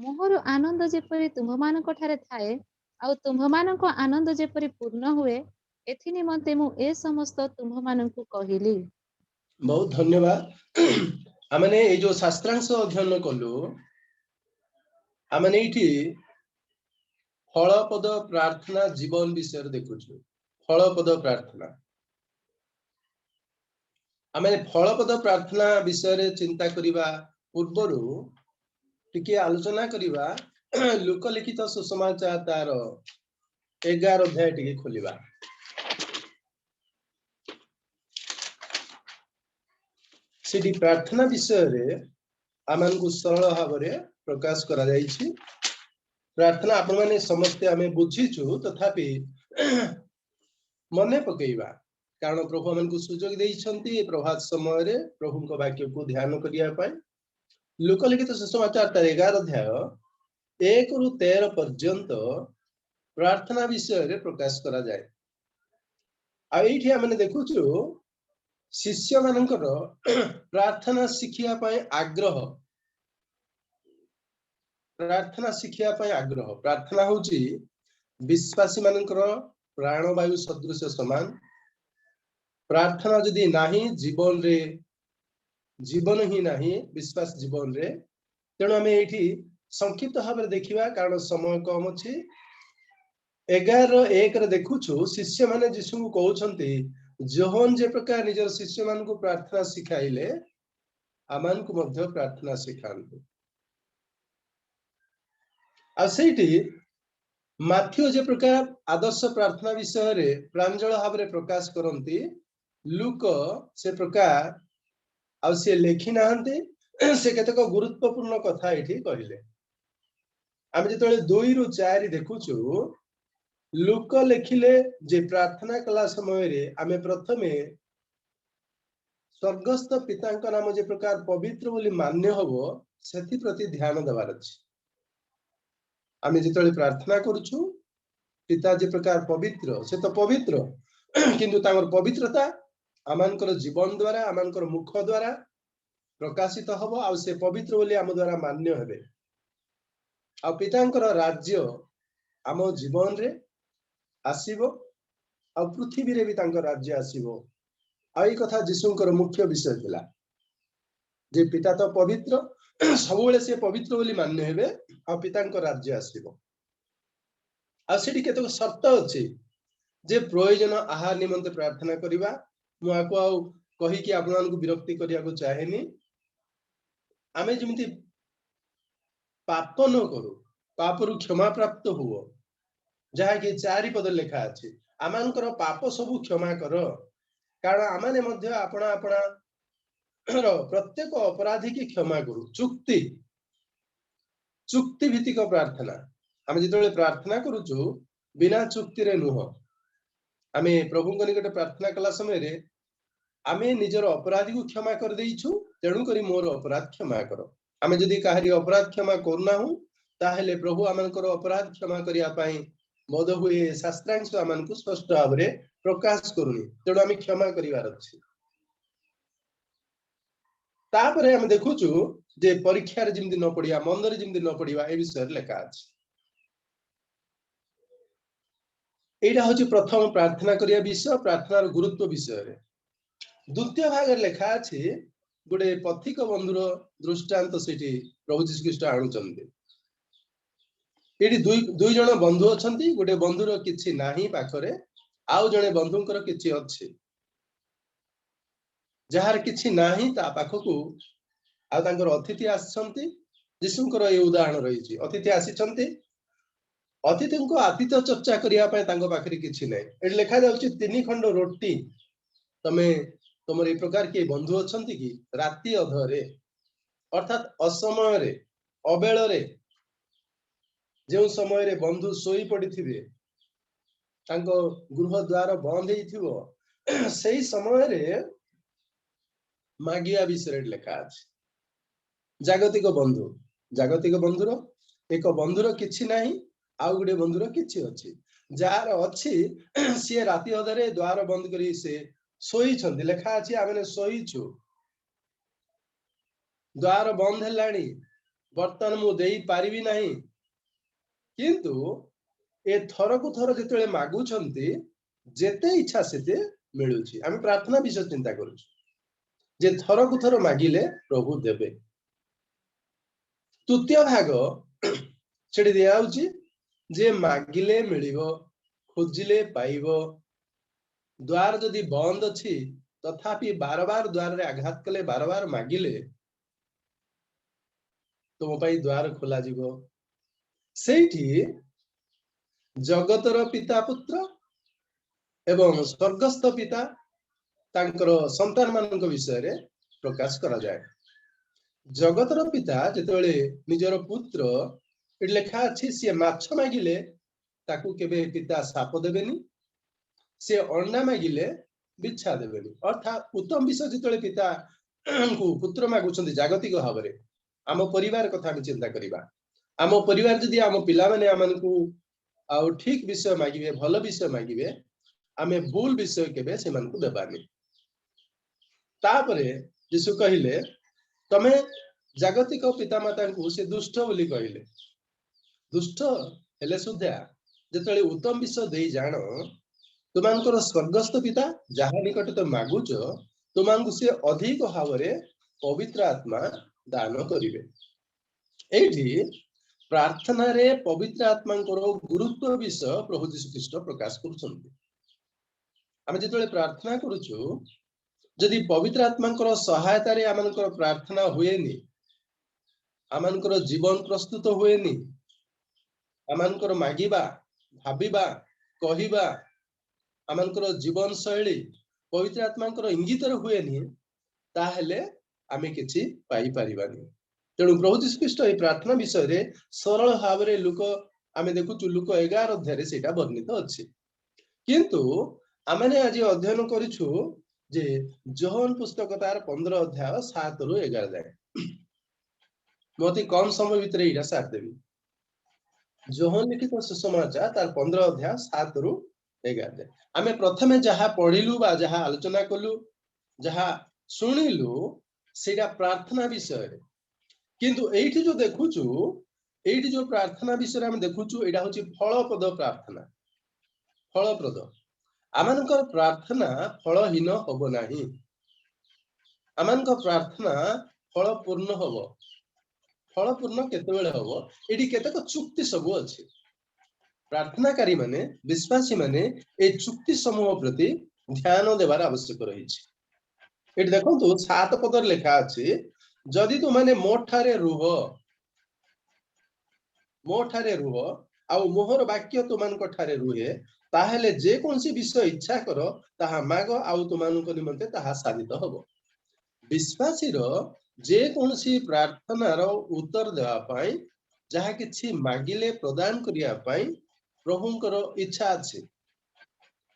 ମୋହର ଆନନ୍ଦ ଯେପରି ତୁମ୍ଭମାନଙ୍କ ଠାରେ ଥାଏ, ଆଉ ତୁମ୍ଭମାନଙ୍କ ଆନନ୍ଦ ଯେପରି ପୂର୍ଣ୍ଣ ହୁଏ, ଏଥି ନିମନ୍ତେ ମୁଁ ଏ ସମସ୍ତ ତୁମ୍ଭମାନଙ୍କୁ କହିଲି। ବହୁତ ଧନ୍ୟବାଦ। ଆମେ ଏଇ ଯୋଉ ଶାସ୍ତ୍ରାଂଶ ଅଧ୍ୟୟନ କଲୁ, ଆମେ ଏଇଠି ଫଳପଦ ପ୍ରାର୍ଥନା ଜୀବନ ବିଷୟରେ ଦେଖୁଛୁ। ଫଳପଦ ପ୍ରାର୍ଥନା, ଆମେ ଫଳପଦ ପ୍ରାର୍ଥନା ବିଷୟରେ ଚିନ୍ତା କରିବା ପୂର୍ବରୁ ଟିକେ ଆଲୋଚନା କରିବା ଲୋକଲିଖିତ ସୁସମାଚାର ତାର 11 ଅଧ୍ୟାୟ ଟିକେ ଖୋଲିବା। ସେଠି ପ୍ରାର୍ଥନା ବିଷୟରେ ଆମକୁ ସରଳ ଭାବରେ ପ୍ରକାଶ କରାଯାଇଛି। ପ୍ରାର୍ଥନା ଆପଣମାନେ ସମସ୍ତେ ଆମେ ବୁଝିଛୁ, ତଥାପି ମନେ ପକେଇବା, କାରଣ ପ୍ରଭୁ ଆମକୁ ସୁଯୋଗ ଦେଇଛନ୍ତି ଏ ପ୍ରଭାତ ସମୟରେ ପ୍ରଭୁଙ୍କ ବାକ୍ୟକୁ ଧ୍ୟାନ କରିବା ପାଇଁ। ଲୋକଲିଖିତ ସୁସମାଚାର ତାର 11 ଅଧ୍ୟାୟ 1 ରୁ 13 ପର୍ଯ୍ୟନ୍ତ ପ୍ରାର୍ଥନା ବିଷୟରେ ପ୍ରକାଶ କରାଯାଏ। ଆଉ ଏଇଠି ଆମେ ଦେଖୁଛୁ ଶିଷ୍ୟ ମାନଙ୍କର ପ୍ରାର୍ଥନା ଶିଖିବା ପାଇଁ ଆଗ୍ରହ। ପ୍ରାର୍ଥନା ଶିଖିବା ପାଇଁ ଆଗ୍ରହ। ପ୍ରାର୍ଥନା ହଉଛି ବିଶ୍ୱାସୀ ମାନଙ୍କର ପ୍ରାଣବାୟୁ ସଦୃଶ ସମାନ। ପ୍ରାର୍ଥନା ଯଦି ନାହିଁ, ଜୀବନରେ ଜୀବନ ହିଁ ନାହିଁ, ବିଶ୍ୱାସ ଜୀବନରେ। ତେଣୁ ଆମେ ଏଇଠି ସଂକ୍ଷିପ୍ତ ଭାବରେ ଦେଖିବା, କାରଣ ସମୟ କମ ଅଛି। 11:1 ରେ ଦେଖୁଛୁ ଶିଷ୍ୟମାନେ ଯୀଶୁଙ୍କୁ କହୁଛନ୍ତି, ଯୋହନ ଯେ ପ୍ରକାର ନିଜର ଶିଷ୍ୟମାନଙ୍କୁ ପ୍ରାର୍ଥନା ଶିଖାଇଲେ, ଆମମାନଙ୍କୁ ମଧ୍ୟ ପ୍ରାର୍ଥନା ଶିଖାନ୍ତୁ। ଆଉ ସେଇଠି ମାଥ୍ୟୁ ଯେ ପ୍ରକାର ଆଦର୍ଶ ପ୍ରାର୍ଥନା ବିଷୟରେ ପ୍ରାଞ୍ଜଳ ଭାବରେ ପ୍ରକାଶ କରନ୍ତି, ଲୁକ ସେ ପ୍ରକାର ଆଉ ସେ ଲେଖି ନାହାନ୍ତି। ସେ କେତେକ ଗୁରୁତ୍ୱପୂର୍ଣ୍ଣ କଥା ଏଠି କହିଲେ। ଆମେ ଯେତେବେଳେ 2 ରୁ 4 ଦେଖୁଛୁ, ଲୁକ ଲେଖିଲେ ଯେ ପ୍ରାର୍ଥନା କଲା ସମୟରେ ଆମେ ପ୍ରଥମେ ସ୍ୱର୍ଗସ୍ଥ ପିତାଙ୍କ ନାମ ଯେ ପ୍ରକାର ପବିତ୍ର ବୋଲି ମାନ୍ୟ ହବ, ସେଥିପ୍ରତି ଧ୍ୟାନ ଦେବାର ଅଛି। ଆମେ ଯେତେବେଳେ ପ୍ରାର୍ଥନା କରୁଛୁ, ପିତା ଯେ ପ୍ରକାର ପବିତ୍ର, ସେ ତ ପବିତ୍ର, କିନ୍ତୁ ତାଙ୍କର ପବିତ୍ରତା ଆମଙ୍କର ଜୀବନ ଦ୍ୱାରା, ଆମଙ୍କର ମୁଖ ଦ୍ୱାରା ପ୍ରକାଶିତ ହବ, ଆଉ ସେ ପବିତ୍ର ବୋଲି ଆମ ଦ୍ୱାରା ମାନ୍ୟ ହେବେ। ଆଉ ପିତାଙ୍କର ରାଜ୍ୟ ଆମ ଜୀବନରେ ଆସିବ, ଆଉ ପୃଥିବୀରେ ବି ତାଙ୍କ ରାଜ୍ୟ ଆସିବ। ଆଉ ଏଇ କଥା ଯୀଶୁଙ୍କର ମୁଖ୍ୟ ବିଷୟ ଥିଲା ଯେ ପିତା ତ ପବିତ୍ର, ସବୁବେଳେ ସେ ପବିତ୍ର ବୋଲି ମାନ୍ୟ ହେବେ, ଆଉ ପିତାଙ୍କ ରାଜ୍ୟ ଆସିବ। ଆଉ ସେଠି କେତେକ ସର୍ତ୍ତ ଅଛି ଯେ ପ୍ରয়োଜନ ଆହାର ନିମନ୍ତେ ପ୍ରାର୍ଥନା କରିବା। ମୁଁ ଆକୁ ଆଉ କହିକି ଆପଣମାନଙ୍କୁ ବିରକ୍ତି କରିବାକୁ ଚାହେଁନି। ଆମେ ଯେମିତି ପାପ ନ କରୁ, ପାପରୁ କ୍ଷମା ପ୍ରାପ୍ତ ହୁଅ, ଯାହାକି 4 ପଦ ଲେଖା ଅଛି, ଆମଙ୍କର ପାପ ସବୁ କ୍ଷମା କର, କାରଣ ଆମେ ମଧ୍ୟ ଆପଣା ଆପଣା ପ୍ରତ୍ୟେକ ଅପରାଧୀ କି କ୍ଷମା କରୁ। ଚୁକ୍ତି ଭିତ୍ତିକ ପ୍ରାର୍ଥନା। ଆମେ ଯେତେବେଳେ ପ୍ରାର୍ଥନା କରୁଛୁ, ବିନା ଚୁକ୍ତିରେ ନୁହଁ। ଆମେ ପ୍ରଭୁଙ୍କ ନିକଟରେ ପ୍ରାର୍ଥନା କଲା ସମୟରେ ଆମେ ନିଜର ଅପରାଧୀକୁ କ୍ଷମା କରିଦେଇଛୁ, ତେଣୁକରି ମୋର ଅପରାଧ କ୍ଷମା କର। ଆମେ ଯଦି କାହାରି ଅପରାଧ କ୍ଷମା କରୁନାହୁଁ, ତାହେଲେ ପ୍ରଭୁ ଆମଙ୍କର ଅପରାଧ କ୍ଷମା କରିବା ପାଇଁ ବୋଧ ହୁଏ ଶାସ୍ତ୍ରାଂଶ ଆମକୁ ସ୍ପଷ୍ଟ ଭାବରେ ପ୍ରକାଶ କରୁନି, ତେଣୁ ଆମେ କ୍ଷମା କରିବାର ଅଛି। ତାପରେ ଆମେ ଦେଖୁଛୁ ଯେ ପରୀକ୍ଷାରେ ଯେମିତି ନ ପଡିବା, ମନ୍ଦରେ ଯେମିତି ନ ପଡିବା, ଏ ବିଷୟରେ ଲେଖା ଅଛି। ଏଇଟା ହଉଛି ପ୍ରଥମ ପ୍ରାର୍ଥନା କରିବା ବିଷୟ, ପ୍ରାର୍ଥନାର ଗୁରୁତ୍ୱ ବିଷୟରେ। ଦ୍ୱିତୀୟ ଭାଗରେ ଲେଖା ଅଛି ଗୋଟେ ପଥିକ ବନ୍ଧୁର ଦୃଷ୍ଟାନ୍ତ ସେଠି ପ୍ରଭୁ ଯୀଶୁ ଖ୍ରୀଷ୍ଟ ଆଣୁଛନ୍ତି। ଏଠି ଦୁଇ ଜଣ ବନ୍ଧୁ ଅଛନ୍ତି। ଗୋଟେ ବନ୍ଧୁର କିଛି ନାହିଁ ପାଖରେ, ଆଉ ଜଣେ ବନ୍ଧୁଙ୍କର କିଛି ଅଛି। ଯାହାର କିଛି ନାହିଁ ତା ପାଖକୁ ଆଉ ତାଙ୍କର ଅତିଥି ଆସିଛନ୍ତି। ଯୀଶୁଙ୍କର এই ଉଦାହରଣ ରହିଛି। ଅତିଥି ଆସିଛନ୍ତି, ଅତିଥିଙ୍କୁ ଆତିଥ୍ୟ ଚର୍ଚ୍ଚା କରିବା ପାଇଁ ତାଙ୍କ ପାଖରେ କିଛି ନାହିଁ। ଏଠି ଲେଖା ଯାଉଛି 3 ଖଣ୍ଡ ରୁଟି। ତମର এই ପ୍ରକାର କିଏ ବନ୍ଧୁ ଅଛନ୍ତି କି ରାତି ଅଧରେ, ଅର୍ଥାତ୍ ଅସମୟରେ, ଅବେଳରେ, ଯେଉଁ ସମୟରେ ବନ୍ଧୁ ଶୋଇ ପଡିଥିବେ, तांको गृह द्वार बंद हेइथिबो सेही समय रे मागिया विषय लेखा अछि। जागतिक बंधुर एक बंधुर किछि नाही आउ गुडे बंधुर किछि अछि। जार अछि सी राति अधरे द्वार बंद करी से सोई छथि लेखा अछि आमे सोई छु द्वार बंद हेलाणी बर्तन मु देई पारिबी नाही किंतु ए थर को थर जेतेले मागु छथि जेते इच्छा सेते मिलुछि। आमे प्रार्थना विषय चिंता करू जे थर को थर मागिले प्रभु देबे। तृतीय भाग छेड़ी दिया होची जे मागिले मिलिबो खोजिले पाइबो। द्वार जदि बंद अछि तथापि बार बार द्वार रे आघात कले बार बार मागिले तुम पाई द्वार खोला जीवो। सेठी जगतर पिता पुत्र एवं स्वर्गस्थ पिता तांकर संतान मानक विषय रे प्रकाश करा जाए। जगतर पिता जेतेबेले निजर पुत्र एट लेखा अछि से माछ मागिले ताकू केबे पिता साप देबेनी से अंडा मागिले बिच्छा देबेनी। अर्थात उत्तम विषय जेतेबेले पिता को पुत्र मागुछन्ति जागतिक भावरे आम परिवार कथा हम चिंता करिबा। आम परिवार जदि आम पिला माने आमनकू आउ ठीक विषय मागिबे भल विषय मागिबे आमे भूल विषय केबे से मानकू देबानी। तापरे यीशु कहिले तमे जागतिक पिता माता को से दुष्ट बोली कहिले। दुष्ट हेले सुधा जेतले उत्तम विषय देई जानो तुमानकर स्वर्गस्थ पिता जहा निकट तो मागुच तुमानकू से अधिक भावरे पवित्र आत्मा दान करिवे। एठी प्रार्थना रे पवित्र आत्मा गुरुत्व विषय प्रभु यीशु ख्रीष्ट प्रकाश करुछन्ति। आमे जेतले प्रार्थना करूछु जदि पवित्र आत्मा सहायता रे आमनकर प्रार्थना हुएनी आमनकर जीवन प्रस्तुत हुएनी आमनकर मागिबा भाबिबा कहिबा आमनकर जीवन शैली पवित्र आत्मा इंगित हुएनी ताहेले आमे किछि पाई परिबानी। तेणु प्रभु यीशु ख्रीष्ट ए प्रार्थना विषय रे सरल भावरे लुक आमे देखुछु लुक 11 अध्याय रे सेटा वर्णित अछि। किंतु आमे आज अध्ययन करिछु जे जोहन पुस्तक तार 15 अध्याय 7 रु 11 जाए मोती कम समय भीतर इरा साथ देबी। जोहन लिखित सुसमाचार तार 15 अध्याय 7 रु 11 जाए आमे प्रथमे जहा पढिलु बा जहा आलोचना कलु जहा सुनिलु सेटा प्रार्थना विषय रे। किंतु एठी जो देखुछु एठी जो प्रार्थना विषय रे हम देखुछु एटा होची फलप्रद प्रार्थना। फलप्रद आमनकर प्रार्थना फलहीन होबो नाही। आमनकर प्रार्थना फलपूर्ण होबो। फलपूर्ण केतेबेले होबो एठी केतेक चुक्ति सब अछि। प्रार्थनाकारी माने विश्वासी माने ए चुक्ति समूह प्रति ध्यान देबार आवश्यक रहिछि। एठी देखंतु 7 पदर लेखा अछि जदि तुमाने मोठारे रुह आ मोहर वाक्य तुमान ठारे रुहे ताहेले जे कोनसी विषय इच्छा करो ताहा माग आउ तुमानक निमंते ताहा साधित होबो। विश्वासी रो जे कोनसी प्रार्थना रो उत्तर देवा पाई जहा किछि मागिले प्रदान करिया पाई प्रभुंकर इच्छा अछि।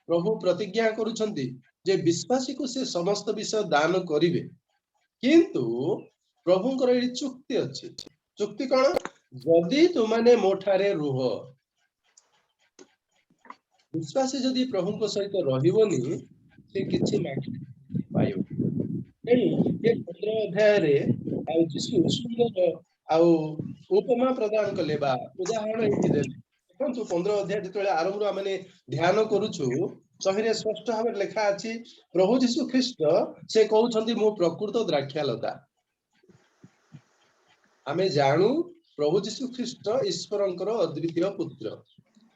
प्रभु प्रतिज्ञा करूछन्ति जे विश्वासी को से समस्त विषय दान करिवे। किंतु प्रभुंकर एडी चुक्ति अछि। चुक्ति कोन जदि तुमाने मोठारे रुह विश्वासी जदि प्रभुंक सहित रहिबोनी से किछि मागि पाइबो। ए 15 अध्याय रे आ यीशु सुंदर आ उपमा प्रदान कले बा उदाहरण एठी देले। देखंतु 15 अध्याय जेतले आरंभ माने ध्यान करूछु सहिरे स्पष्ट भाव लेखा अछि प्रभु यीशु ख्रीष्ट से कहउछन्ति मो प्रकृत द्राक्षालता। आमे जानू प्रभु यीशु ख्रीष्ट ईश्वरंकर अद्वितीय पुत्र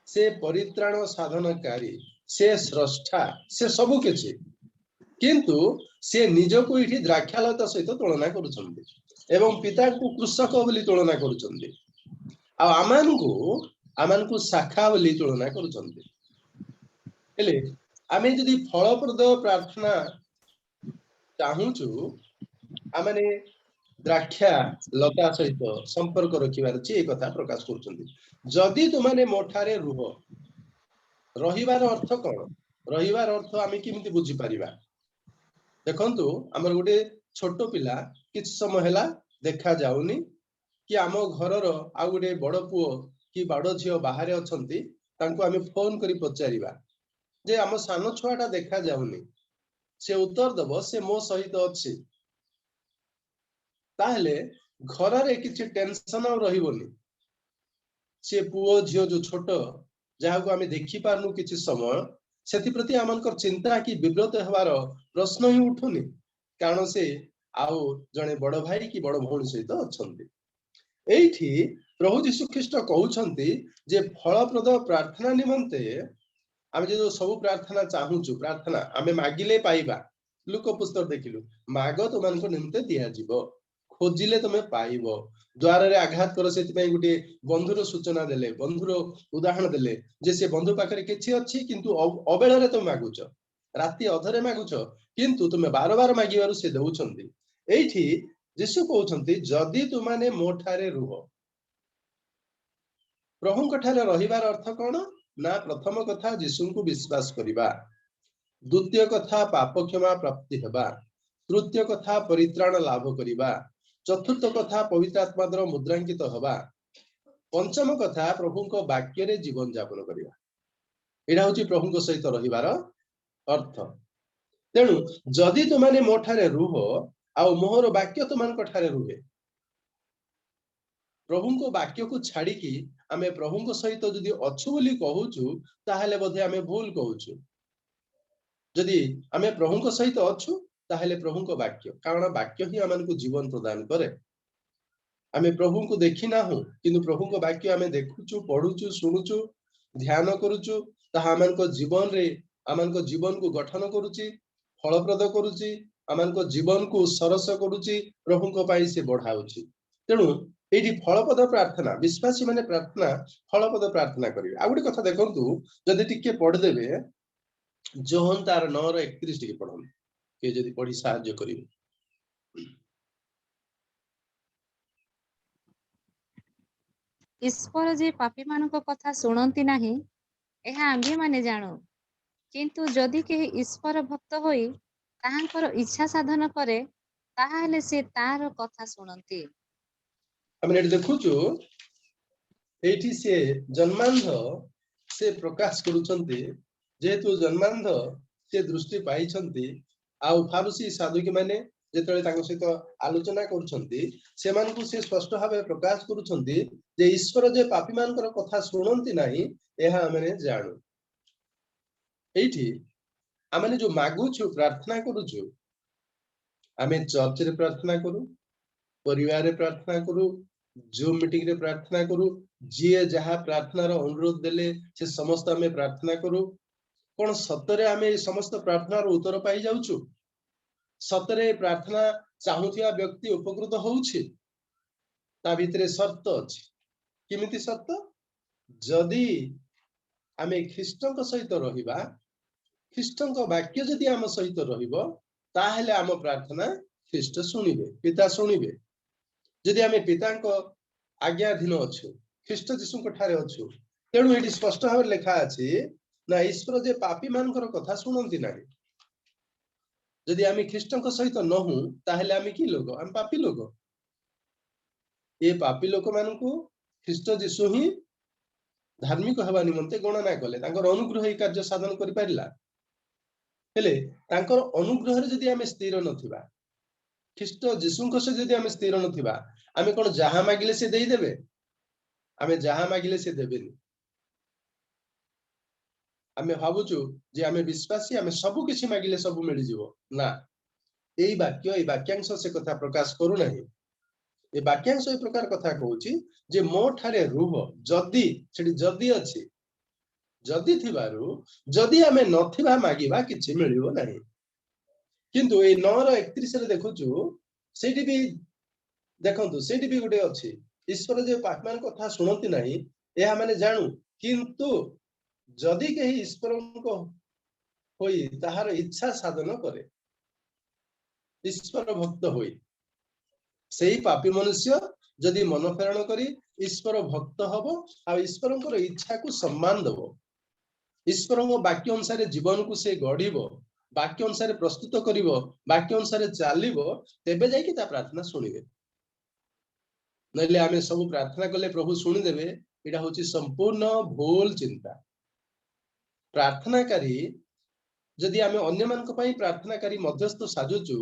से परित्राण साधनकारी से स्रष्टा से सबु किछि किंतु से निजको इठी द्राक्षालता सहित तुलना करूछन्ति एवं पिता को कृषक बोली तुलना करूछन्ति आ आमानकु शाखा बोली तुलना करूछन्ति। हेले आमे जदि फलप्रद प्रार्थना चाहूछु आमाने द्राक्षा लता सहित संपर्क रखिबार अछि ए कथा प्रकाश करूछन्ति। जदि तुमाने मोठारे रुह रहिबार अर्थ कौन रहिबार अर्थ आमे किमिति बुझी परिबा देखंतु हमर गोटे छोट पिला किछ समय हैला देखा जाउनी कि आम घरर आ गोटे बड़ पुओ कि बड़ झियो बाहर अछंती तांको आमे फोन करी पचारिबा जे आम सान छुआटा देखा जाउनी से उत्तर दबो से मो सहित अछि ताहले घर रे किछि टेंशन आ रहिबोनी से पुओ झियो जो छोट जहाँ को आमे देखि पारनु किछि समय सेति प्रति आमनकर चिंता कि विब्रत हेबार प्रश्न ही उठुनी कारण से आउ जने बड़ भाई कि बड़ भौणी सहित अछंती एठी प्रभु यीशु ख्रीष्ट कहउछंती जे फलप्रद प्रार्थना निमंते आमे जे सब प्रार्थना चाहूछु प्रार्थना आमे मागिले पाइबा लुक पुस्तक देखिलु माग तुमनको निमंते दिया जीवो खोजिले तुमे पाइबो द्वार रे आघात कर सेति पई गुटे बंधुर सूचना देले बंधुर उदाहरण देले जे से बंधु पाखरे किछि अछि किंतु अबेला रे तुम मागुछ राति अधरे मागुछ किंतु तुमे बार बार मागिबारु से देउछंती एठी यीशु कहउछंती जदि तुमाने मोठारे रुह प्रभुଙ୍କ ठारे रहिबार अर्थ कोन ना प्रथम कथा यीशुଙ୍କୁ विश्वास करिबा द्वितीय कथा पाप क्षमा प्राप्ति हेबा तृतीय कथा परित्राण लाभ करिबा चतुर्थ कथा पवित्र आत्मा द्वारा मुद्रांकित हवा पंचम कथा प्रभुଙ୍କ वाक्य रे जीवन यापन करिबा एडा होची प्रभुଙ୍କ सहित रहिबार अर्थ तेनु जदि तुमाने मोठारे रुह आ मोहर वाक्य तुमनको ठारे रुहे प्रभुଙ୍କ वाक्य को छाड़ी की आमे प्रभुଙ୍କ सहित जदि अछु बोली कहूछु ताहले बोधे आमे भूल कहूछु जदि आमे प्रभुଙ୍କ सहित अछु ताहले प्रभुଙ୍କ वाक्य कारण वाक्य ही हमनको जीवन प्रदान करे आमे प्रभुଙ୍କୁ देखि ना हो किंतु प्रभुଙ୍କ वाक्य आमे देखुछु पढुछु सुनुछु ध्यान करूछु ताहा हमनको जीवन रे हमनको जीवन को गठन करूची फलप्रद करूची हमनको जीवन को सरस करूची प्रभुଙ୍କ पाई से बढ़ाउची तेनु एठी फलपद प्रार्थना विश्वासी माने प्रार्थना फलपद प्रार्थना करिवे आ गुडी कथा देखंतु जदि टिके पढ देबे जोहन तार 9 ର 31 टिके पढन के जदि पढी सहाय्य करिवे ईश्वर जे पापी मानक कथा सुनंती नाही एहा आम्भे माने जानो किंतु जदि केहि ईश्वर भक्त होई ताहांकर इच्छा साधन करे ताहाले से तार कथा सुनंती हम एठी देखुछु एठी से जन्मांध से प्रकाश करूछंती जेतु जन्मांध से दृष्टि पाइछंती आ फारुसी साधुकी माने जेतले तांको सहित आलोचना करूछंती सेमानकु से स्पष्ट भावे प्रकाश करूछंती जे ईश्वर जे पापी मानकर कथा सुनंती नाही एहा हमने जानु एठी हमने जो मागुछु प्रार्थना करूछु हमें चर्च रे प्रार्थना करू परिवार रे प्रार्थना करू जूम मीटिंग रे प्रार्थना करू जे जहा प्रार्थना रो अनुरोध देले से समस्त हमें प्रार्थना करू कोन सतरे हमें समस्त प्रार्थना रो उत्तर पाई जाउछु सतरे प्रार्थना चाहुथिया व्यक्ति उपकृत होउछि ता भितरे शर्त अछि किमिति शर्त जदि हमें ख्रीष्टଙ୍କ सहित रहिबा ख्रीष्टଙ୍କ वाक्य जदि हम सहित रहिबो ताहेले हम प्रार्थना ख्रीष्ट सुनिबे पिता सुनिबे जदि हमें पिताଙ୍କ आज्ञाधीन अछु ख्रीष्ट यीशुଙ୍କ ठारे अछु तेणु एटी स्पष्ट भाव लिखा अछि ना ईश्वर जे पापी मानकर कथा सुनंती नाही जदि आमे ख्रीष्टଙ୍କ सहित नहु ताहेले आमे की लोग हम पापी लोग ए पापी लोक मानकु ख्रीष्ट यीशु ही धार्मिक हेबा निमंते गणना कले तांकर अनुग्रह ही कार्य साधन करि पारिला हेले तांकर अनुग्रह रे जदि आमे स्थिर नथिबा ख्रीष्ट यीशुଙ୍କ से जदि आमे स्थिर नथिबा आमे कोन जहा मागिले से देई देबे आमे जहा मागिले से देबेनी आमे भाबुचु जे आमे विश्वासी आमे सब किछि मागिले सब मिलि जिवो ना एई वाक्यांश से कथा प्रकाश करू नाही ए वाक्यांश ए प्रकार कथा कहूची जे मो ठारे रुह जदि सेठी जदि अछि जदि थिबारु जदि आमे नथिबा मागिबा किछि मिलिबो नाही किंतु ए 9 ର 31 रे देखुचु सेठी भी देखंतु सेठी भी गुटे अछि ईश्वर जे पापमान कथा सुनंती नाही एहा माने जानु किंतु जदि केही ईश्वरको होई ताहार इच्छा साधन करे ईश्वर भक्त होई सेही पापी मनुष्य जदि मन फेरण करी ईश्वर भक्त हबो आ ईश्वरंकर इच्छा को सम्मान दबो ईश्वर वाक्य अनुसार जीवन को से गढ़ वाक्य अनुसार प्रस्तुत कर वाक्य अनुसार चलो तेबे जाकि प्रार्थना शुणवे ना आम सब प्रार्थना कले प्रभु शुणिदेवे यहाँ हूँ संपूर्ण भूल चिंता। प्रार्थनाकारी जदि आम अन्य प्रार्थनाकारी मध्यस्थ साजुचु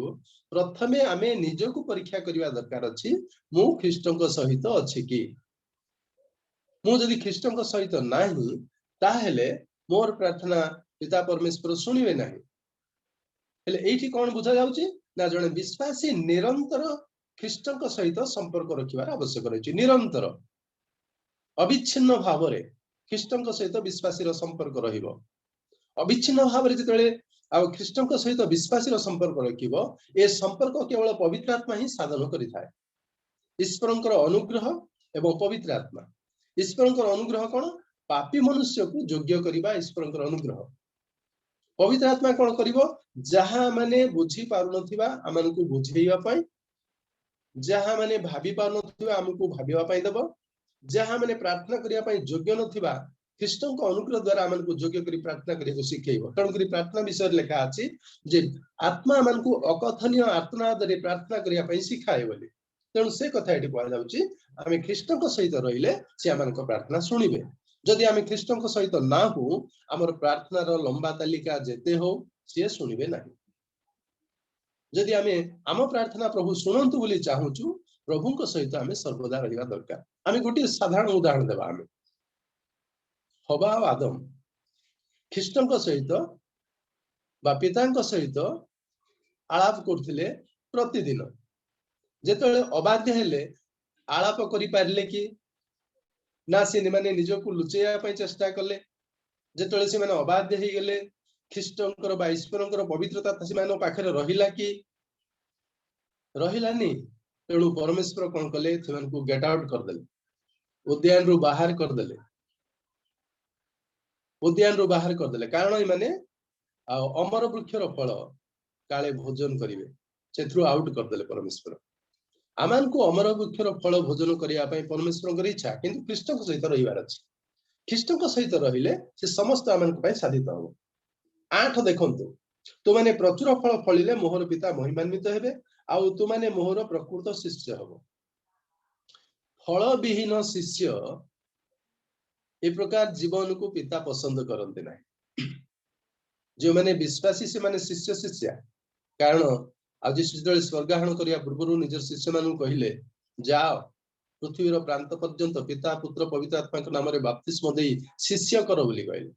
प्रथमे आम निजको परीक्षा करने दरकार अच्छी मु ख्रीष्टों सहित अच्छी कि मुझे ख्रीष्टों सहित नहीं ताहेले मोर प्रार्थना पिता परमेश्वर शुणवे ना ये कौन बुझा जाउची ना जने विश्वासी निरंतर ख्रीष्टों सहित संपर्क रखिबार आवश्यक रही निरंतर अविच्छिन्न भाव में ख्रीष्टों सहित विश्वासी संपर्क रहिबो अविच्छिन्न भाव में जिते ख्रीष्टों सहित विश्वासी संपर्क रखिबो ए संपर्क केवल पवित्र आत्मा ही साधन करिथाय। ईश्वरंकर अनुग्रह एवं पवित्र आत्मा ईश्वरंकर अनुग्रह कौन पापी मनुष्य को योग्य करबा ईश्वरंकर अनुग्रह पवित्र आत्मा कौन करिवो जहा माने बुझी पारु नथिबा आमनकु बुझेइबा पई जहा माने भाबी पारु नथिबा आमकु भाबिबा पई देबो जहा माने प्रार्थना करिया पई योग्य नथिबा ख्रीष्टों को अनुग्रह द्वारा आमनकु योग्य करी प्रार्थना करिया शिखेइबो। तेणु करी प्रार्थना विषय लिखा अछि जे आत्मा आमनकु अकथनीय आर्तनाद रे प्रार्थना करिया पई शिखाए बोली। तेणु से कथा एठी कहला जाउची आमे ख्रीष्टों को सहित रहिले से आमनक प्रार्थना शुणिबे। जदि आमे ख्रीष्टों को सहित ना हो आमर प्रार्थना रो लंबा तालिका जेते हो से शुणिबे नाही। जदि आमे आम प्रार्थना प्रभु शुणंतु बोली चाहूचु प्रभु को सहित आमे सर्वदा रहिबा दरकार। आमे गोटे साधारण उदाहरण देबा आमे हवा और आदम ख्रीष्टों को सहित बा पिता सहित आलाप करथिले प्रतिदिन जेतले अबाध्य हेले आलाप करि पारले कि ना से माने निजको लुचेया पई चेष्टा कले जेतले से माने अबाध्य हे गेले ख्रीष्टों बा ईश्वरंकर पवित्रता से माने पाखरे रहिला कि रहिलानी। तेणु परमेश्वर कौन कले को गेट आउट करदेले उद्यान रु बाहर करदेले उद्यान रु बाहर करदेले कारण ये माने अमर वृक्षर फल काले भोजन करिवे से आउट करदेले परमेश्वर आमान को अमर वृक्षर फल भोजन करिया पई परमेश्वर इच्छा किंतु ख्रीष्टों सहित रहिबार अछि। ख्रीष्टों सहित रहिले से समस्त आमान को साधित हो। 8 देखंतु तु माने प्रचुर फल फलिले मोहर पिता महिमान्वित हेबे आउ तु माने मोहर प्रकृत शिष्य हबो। फल विहीन शिष्य ए प्रकार जीवन को पिता पसंद करते ना जो माने विश्वासी से माने शिष्य शिष्या कारण आज जो स्वर्गारोहण करने पूर्व निज शिष्य मान कहले जाओ पृथ्वीर प्रांत पर्यंत पिता पुत्र पवित्र आत्मा नाम बपतिस्म दे शिष्य कर बोली कहले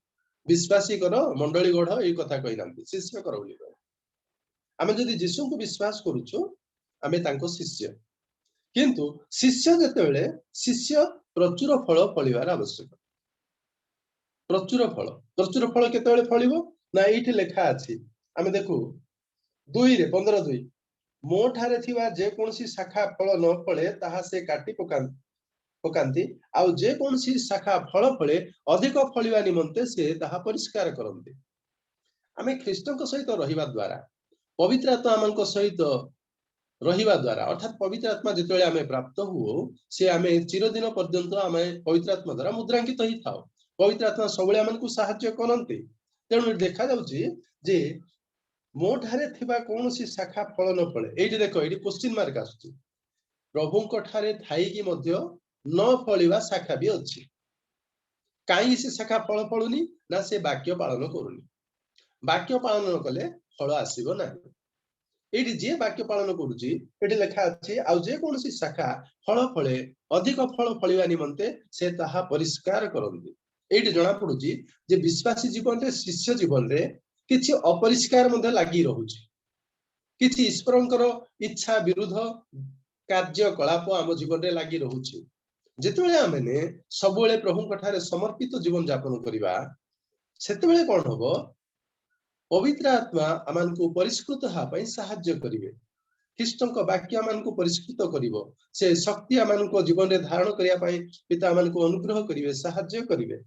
विश्वासी कर मंडली गढ़ ये कथा कही ना शिष्य कर बोली कहले आमे जदि यीशु को विश्वास करूछु आमे तांको शिष्य किंतु शिष्य जेतेबेले शिष्य प्रचुर फल फलिबार आवश्यक प्रचुर फल केतेबेले फलिबो ना एठी लेखा अछि आमे देखु 2 रे 15 मो ठारे थिबा जे कोनसी शाखा फल न फले ताहा से काटी पकांती आउ जे कोनसी शाखा फल फले अधिक फलिबा निमंते से ताहा परिष्कार करंती। आमे ख्रीष्टों सहित रहिबा द्वारा पवित्र आत्मा आमक सहित रहिबा द्वारा अर्थात पवित्र आत्मा जितेबाला आमे प्राप्त हुओ से आमे चिरदिन पर्यंत आमे पवित्र आत्मा द्वारा मुद्रांकित ही थाओ। पवित्र आत्मा सबले आमको सहाय्य करंती। तेणु देखा जाउची जे मो ठारे थिबा कोनसी शाखा फल न फले एठी देखो एठी क्वेश्चन मार्क आछी प्रभुंक ठारे थाई कि मध्य न फलिबा शाखा भी अछि काई से शाखा फल फलुनी ना से वाक्य पालन करूनी वाक्य पालन न कले फल आसीबो नाही। एठी जे वाक्य पालन करूची एठी लेखा अछि आ जे कोनसी शाखा फल फले अधिक फल फलिबा निमंते से ताहा परिष्कार करंती। एठी जणा पडुची जे विश्वासी जीवन रे शिष्य जीवन रे किछि अपरिष्कार मध्ये लागि रहुची किछि ईश्वरंकर इच्छा विरुद्ध कार्यकलाप आम जीवन रे लागि रहुची। जेतेबेले आमे सबुले प्रभुंक ठारे समर्पित जीवन यापन करिबा सेतेबेले कोन हबो पवित्र आत्मा आमानकु परिष्कृत हा पई सहाय्य करिवे ख्रीष्टों वाक्य आमानकु परिष्कृत करिवो से शक्ति आमानकु जीवन रे धारण करिया पई पिता आमानकु अनुग्रह करिवे सहाय्य करिवे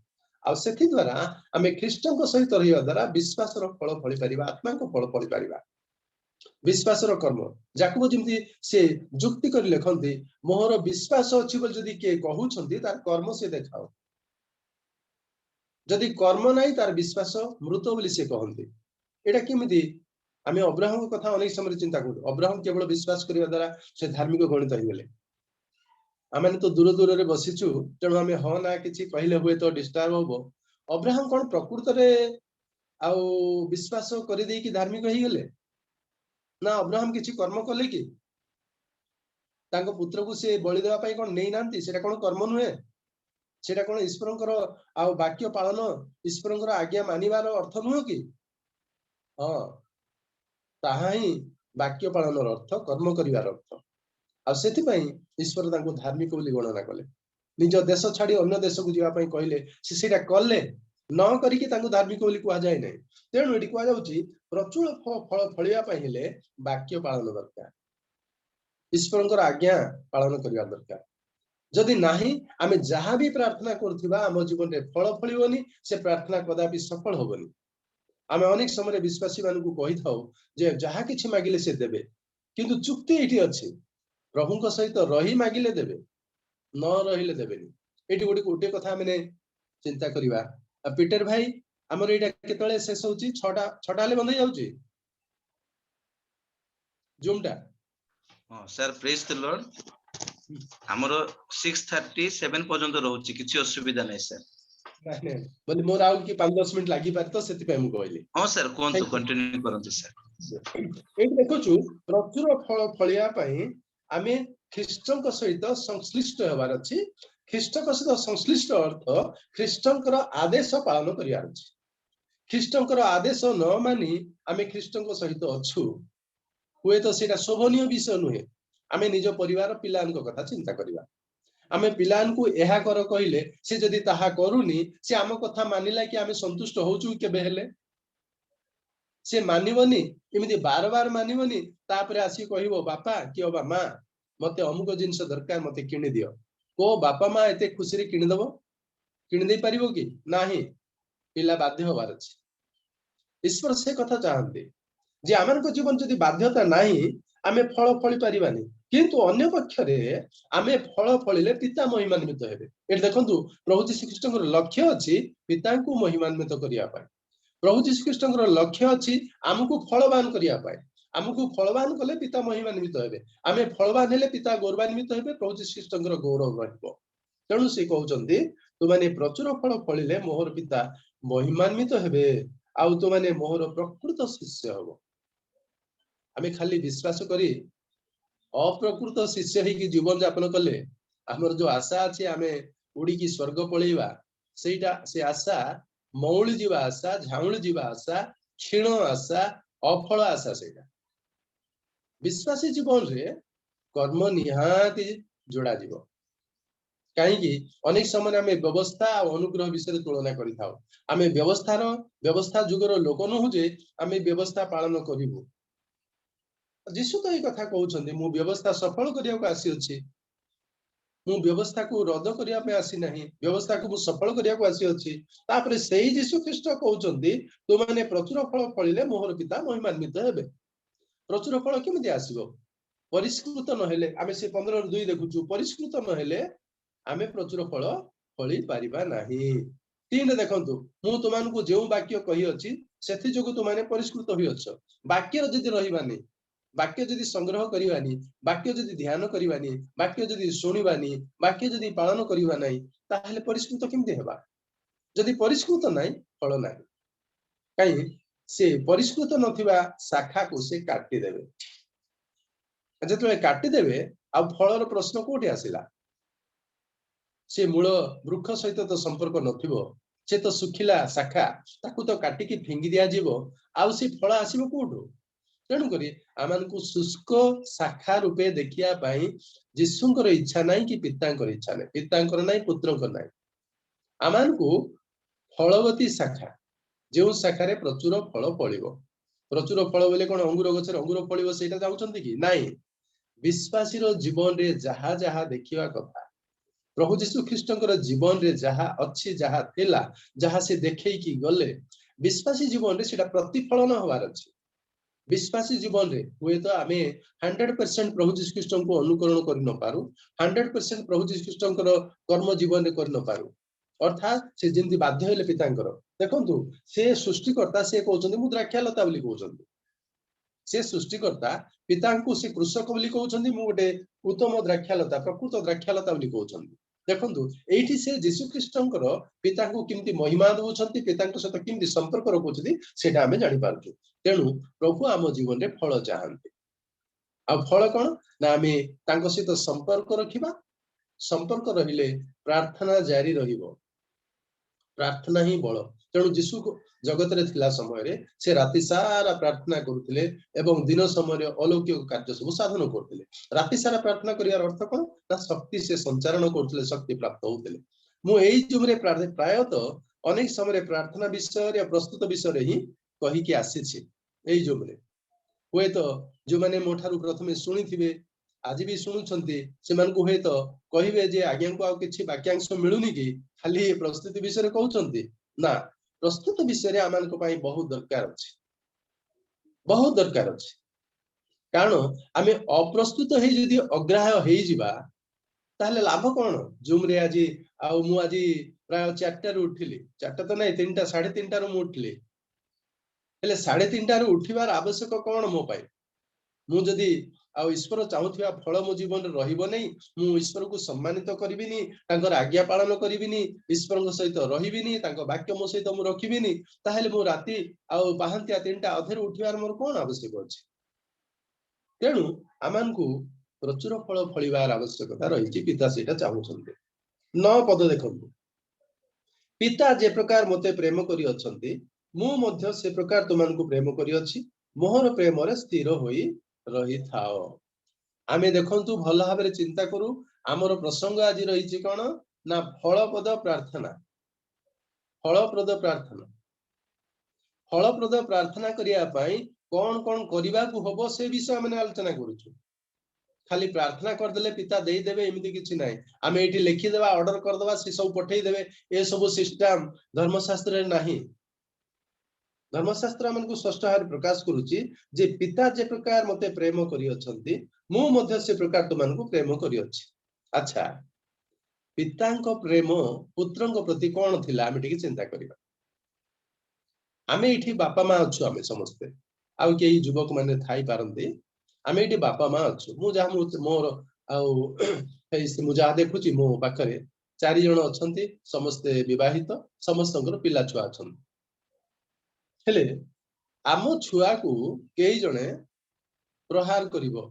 आ सेथि द्वारा आमे ख्रीष्टों सहित रहिबा द्वारा विश्वास रो फल फळि परिबा आत्मा को फल फळि परिबा विश्वास रो कर्म जाकबो जिमती से जुक्ति कर लेखंती मोहर विश्वास अछि बोल जदी के कहउछंती तार कर्म से देखाओ जदि कर्म नाही तार विश्वास मृत बोली से कहते एटा केमिति आमे अब्राहम कथा अनेक समय चिंता करू अब्राहम केवल विश्वास करने द्वारा से धार्मिक गणित हो गले आमे तो दूर दूर रे बसिचु तेणु आमे ह ना किछि कहले हुए तो डिस्टर्ब होबो अब्राहम कोन प्रकृत रे आउ विश्वास कर दे कि धार्मिक हो गले ना अब्राहम किछि कर्म कले कि तांको पुत्र को से बलि देवा पई कोन नै नांती सेटा कोन कर्म नुहे सेटा कोन ईश्वरंकर आ वाक्य पालन ईश्वरंकर आज्ञा मानिबार अर्थ नुह कि हां ताहा ही वाक्य पालन अर्थ कर्म करिवार अर्थ आ सेति पई ईश्वर तांको धार्मिक बोली गणना कले निज देश छाडी अन्य देश को जीवा पई कहले से सेटा कले न करिकि तांको धार्मिक बोली कुआ जाय नै तेणु एटी कुआ जाउची प्रचुर फल फलिया पई हेले वाक्य पालन दरकार ईश्वरंकर आज्ञा पालन करिवा दरकार जदि नाही आमे जहा भी प्रार्थना करथिबा हम जीवन रे फल फलिबोनी से प्रार्थना कदापि सफल होबोनी आमे अनेक समय विश्वासी मान को कहि थाउ जे जहा किछि मागिले से देबे किंतु चुक्ति एठी अछि प्रभु को सहित रही मागिले देबे न रहिले देबेनी एठी गोटे कथा माने चिंता करिवा पीटर भाई हमर एटा केतले शेष होची 6टा ले बंद जाउची जूमटा हां सर प्रेज द लॉर्ड हमर 6:37 पर्यंत रहउची किछि असुविधा नै सर नहीं बोले मोर आउ कि 5-10 मिनिट लागि पार तो सेति पे हम कहली हां सर कोन तो कंटिन्यू करंतु सर एठी देखुछु प्रचुर फल फलिया पई आमे ख्रीष्टन को सहित संश्लिष्ट हेबार अछि ख्रीष्ट को सहित संश्लिष्ट अर्थ ख्रीष्टन कर आदेश पालन करियार अछि ख्रीष्टन कर आदेश न मानी आमे ख्रीष्टन को सहित अछु हुए तो सेटा शोभनीय विषय नुहे आमे निज परिवार पिलान को कथा चिंता करिवा आमे पिलान को एहा कर कहिले से जदि ताहा करूनी से आम कथा मानिला कि आमे संतुष्ट होचु केबे हेले से मानिबनी एमिति बार बार मानिबनी तापरे आसी कहिबो बापा कि ओबा मां मते अमुक जिंस दरकार मते किनि दियो को बापा मां एते खुशी रे किनि दबो किनि दे परिबो कि नाही पिला बाध्य होबार अछि ईश्वर से कथा चाहते जे आमन को जीवन जदि बाध्यता नाही आमे फल फळि परिबानी किंतु अन्य पक्ष रे आमे फल फळिले पिता महिमान्वित हेबे एट देखंतु प्रभु जी श्री कृष्णकर लक्ष्य अछि पिता को महिमान्वित करिया पाए प्रभु जी श्री कृष्णकर लक्ष्य अछि हमकु फलवान करिया पाए हमकु फलवान कले पिता महिमान्वित हेबे आमे फलवान हेले पिता गौरवान्वित हेबे प्रभु जी श्री कृष्णकर गौरव रहबो तेणु से कहउचंदी तु माने प्रचुर फल फळिले मोहर पिता महिमान्वित हेबे आउ तु माने मोहर प्रकृत शिष्य हबो आमे खाली विश्वास करी अप्रकृत शिष्य ही की जीवन यापन कले हमर जो आशा अछि आमे उडी की स्वर्ग पळेइबा सेटा से आशा मौली जीवा आशा झाउली जीवा आशा क्षीण आशा अफल आशा सेटा विश्वासी जीवन रे कर्म निहाती जोड़ा जीव कहीं अनेक समय आमे व्यवस्था और अनुग्रह विषय तुलना करि थाउ आमे व्यवस्था जुगर लोक नहु जे आमे व्यवस्था पालन करिवु जीशु तो ये कथा कहउछन्ती मु व्यवस्था सफल करिया को आसी अछि मु व्यवस्था को रद्द करिया पे आसी नाही व्यवस्था को सफल करिया को आसी अछि तापरे सेही जीशु ख्रीष्ट कहउछन्ती तो माने प्रचुर फल फळिले मोहर पिता महिमान्वित हेबे प्रचुर फल केमिति आसीबो परिष्कृत न हेले आमे से 15:2 देखुछु परिष्कृत न हेले आमे प्रचुर फल फळि पारिबा नाही तीन देखंतु मु तुमान को जेउ वाक्य कहि अछि सेथि जोगु तुमाने परिष्कृत होई अछ वाक्य जदि रहिबानी वाक्य जदि संग्रह करिवानी वाक्य जदि ध्यान करिवानी वाक्य जदि सुनिबानी वाक्य जदि पालन करिवा नाही ताहले परिष्कृत केमते हेबा जदि परिष्कृत नाही फल नाही काई से परिष्कृत नथिबा शाखा को से काटि देबे जतले काटि देबे आ फलर प्रश्न कोठी आसिला से मूल वृक्ष सहित तो संपर्क नथिबो से तो सुखिला शाखा ताकू तो काटि की फिंगी दिया जीवो आ से फल आसीबो कोठो तेणु करी आमान को शुष्क शाखा रूपे देखिया पाई जीशुंकर इच्छा नहीं कि पितांकर इच्छा नहीं पितांकर नहीं पुत्रंकर नहीं आमान को फलवती शाखा जो शाखा रे प्रचुर फल फलिबो प्रचुर फल बोले कोन अंगूर गछर अंगूर फलिबो सेटा जाउछन्ती कि नहीं विश्वासी रो जीवन रे जहा जहा देखिवा कथा प्रभु जीशु ख्रीष्टंकर जीवन रे जहा अछि जहा थिला जहा से देखै कि गले विश्वासी जीवन रे सेटा प्रतिफलन होवार अछि विश्वासी जीवन रे हुए तो आमे 100% प्रभु जीशु ख्रीष्ट को अनुकरण कर न पारू 100% प्रभु जीशु ख्रीष्ट कर्म जीवन रे कर न पारू अर्थात से जेंति बाध्य हेले पितांकर देखंतु से सृष्टिकर्ता से कहउछन्ति मु द्राक्षालता बोली कहउछन्ति से सृष्टिकर्ता पितांकु से कृषक बोली कहउछन्ति मु गोटे उत्तम द्राक्षालता प्रकृत द्राक्षालता बोली कहउछन्ति देखंतु एठी से यीशु ख्रीष्टंकर पितांकु किमति महिमा दउछन्ति पितांक सहित किमति संपर्क रखुछन्ति सेटा हमें जानि पारछु तेनु प्रभु आम जीवन रे फल चाहन्ति आ फल कोन ना हमें तांको सहित संपर्क रखिबा संपर्क रहिले प्रार्थना जारी रहिबो प्रार्थना ही बल तेणु जीशु जगत रे थिला समय रे से राति सारा प्रार्थना करुथिले एवं दिन समय अलौकिक कार्य सब साधन करथिले राति सारा प्रार्थना करियार अर्थ कोन ना शक्ति से संचारण करथिले शक्ति प्राप्त होथिले मु एई जुमरे प्रायतः अनेक समय प्रार्थना विषय या प्रस्तुत विषय रे ही कहि कि आसी छी एई जुमरे होय तो जो माने मोठारु प्रथमे सुनिथिबे आज भी शुणुंट से हुए तो कहे जे आज्ञा को आछि वाक्यांश मिलूनी कि खाली प्रस्तुति विषय कहते ना प्रस्तुत विषय आम बहुत दरकार अच्छे बहुत दरकार अच्छे कारण आम अप्रस्तुत हो अग्राह्य हो लाभ कौन जूम रे आज आज प्राय 4 उठिली 4 तो नहीं 3टा 3:30 उठिली 3:30 उठिबार आवश्यक कौन मो पाई मुझे ईश्वर चाहूथिबा फल मो जीवन रे रहिबो नै मु ईश्वर को सम्मानित करिबिनी तांकर आज्ञा पालन करिबिनी ईश्वर को सहित रहिबिनी तांको वाक्य मो सहित मु रखिबिनी ताहेले मु राती आ बाहंतिया 3टा अधेर उठिबार मोर कोन आवश्यक अछि तेनु आमानकु प्रचुर फल फलिबार आवश्यकता रहिछि पिता सेटा चाहूछन्ते 9 पद देखंतु पिता जे प्रकार मते प्रेम करि अछन्ति मु मध्य से प्रकार तुमानकु प्रेम करि अछि मोहर प्रेम रे स्थिर होई रही थाओ आमे देखंतु भल भाबरे चिंता करू आमर प्रसंग आज रही कौन ना फलप्रद प्रार्थना करिया पाई कौन कौन करिबा को हबो से विषय माने आलोचना करूछु खाली प्रार्थना कर देले पिता देई देबे एमिति किछि नाही आमे एठी लिखि देबा ऑर्डर कर देबा से सब पठेई देबे ए सब सिस्टम धर्मशास्त्र रे नाही धर्मशास्त्र हमको स्पष्ट भाव प्रकाश करुची जे पिता जे प्रकार मते प्रेम करि अछंती मु मध्य से प्रकार तुमनको प्रेम करि अछि अच्छा पितांको प्रेम पुत्रंको प्रति कोन थिला आमे ठीक चिंता करिबा आमे इठी बापा मा अछु आमे समस्ते आ के युवक माने थाई पारंती आमे इठी बापा मा अछु मु जा मोर आउ मु जा देखुची मो पाखरे 4 जण अछंती समस्ते विवाहित समस्तंकर पिला छुआ अछंती हेले आम छुआ को कई जने प्रहार करिवो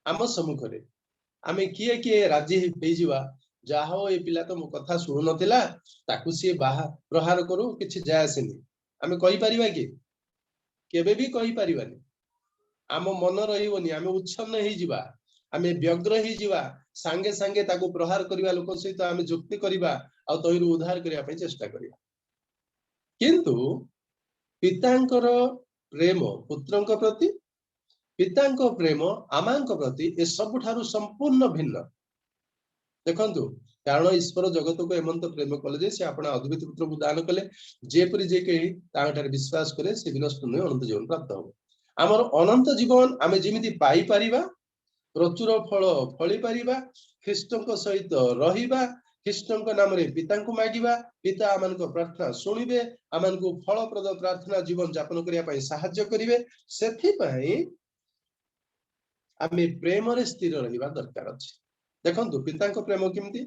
आम सम्मुख रे आमे किए किए राजी हे जिवा जाहो ए पिला तो मो कथा सुनु नथिला ताकू सी बाहा प्रहार करू किछि जायसेनी आमे कहि परिबा कि केबे भी कहि परिबानी आम मन रहिवनी आमे उच्छन्न हे जिवा आमे व्यग्र हे जिवा संगे संगे ताकू प्रहार करिवा लोक सहित आमे जुक्ति करिवा आ तहिरु उद्धार करिया पय चेष्टा करिया किंतु पितांकर प्रेम पुत्रंक प्रति पितांक प्रेम आमांक प्रति ए सब ठारू संपूर्ण भिन्न देखंतु कारण ईश्वर जगत को एमंत प्रेम कले जे से अपना अद्वितीय पुत्र को दान कले जेपरि जे के तांठार विश्वास करे से विनष्ट न अनंत जीवन प्राप्त हो हमर अनंत जीवन आमे जेमिति पाई परिबा प्रचुर फल फली परिबा ख्रीष्टंक सहित रहिबा ख्रीष्टंक नाम रे पिता को मागिबा पिता आमान को प्रार्थना सुनिबे आमान को फलप्रद प्रार्थना जीवन यापन करिया पई सहाय्य करिवे सेथि पई आमे प्रेम रे स्थिर रहिबा दरकार अछि देखंतु पिता को प्रेम किमति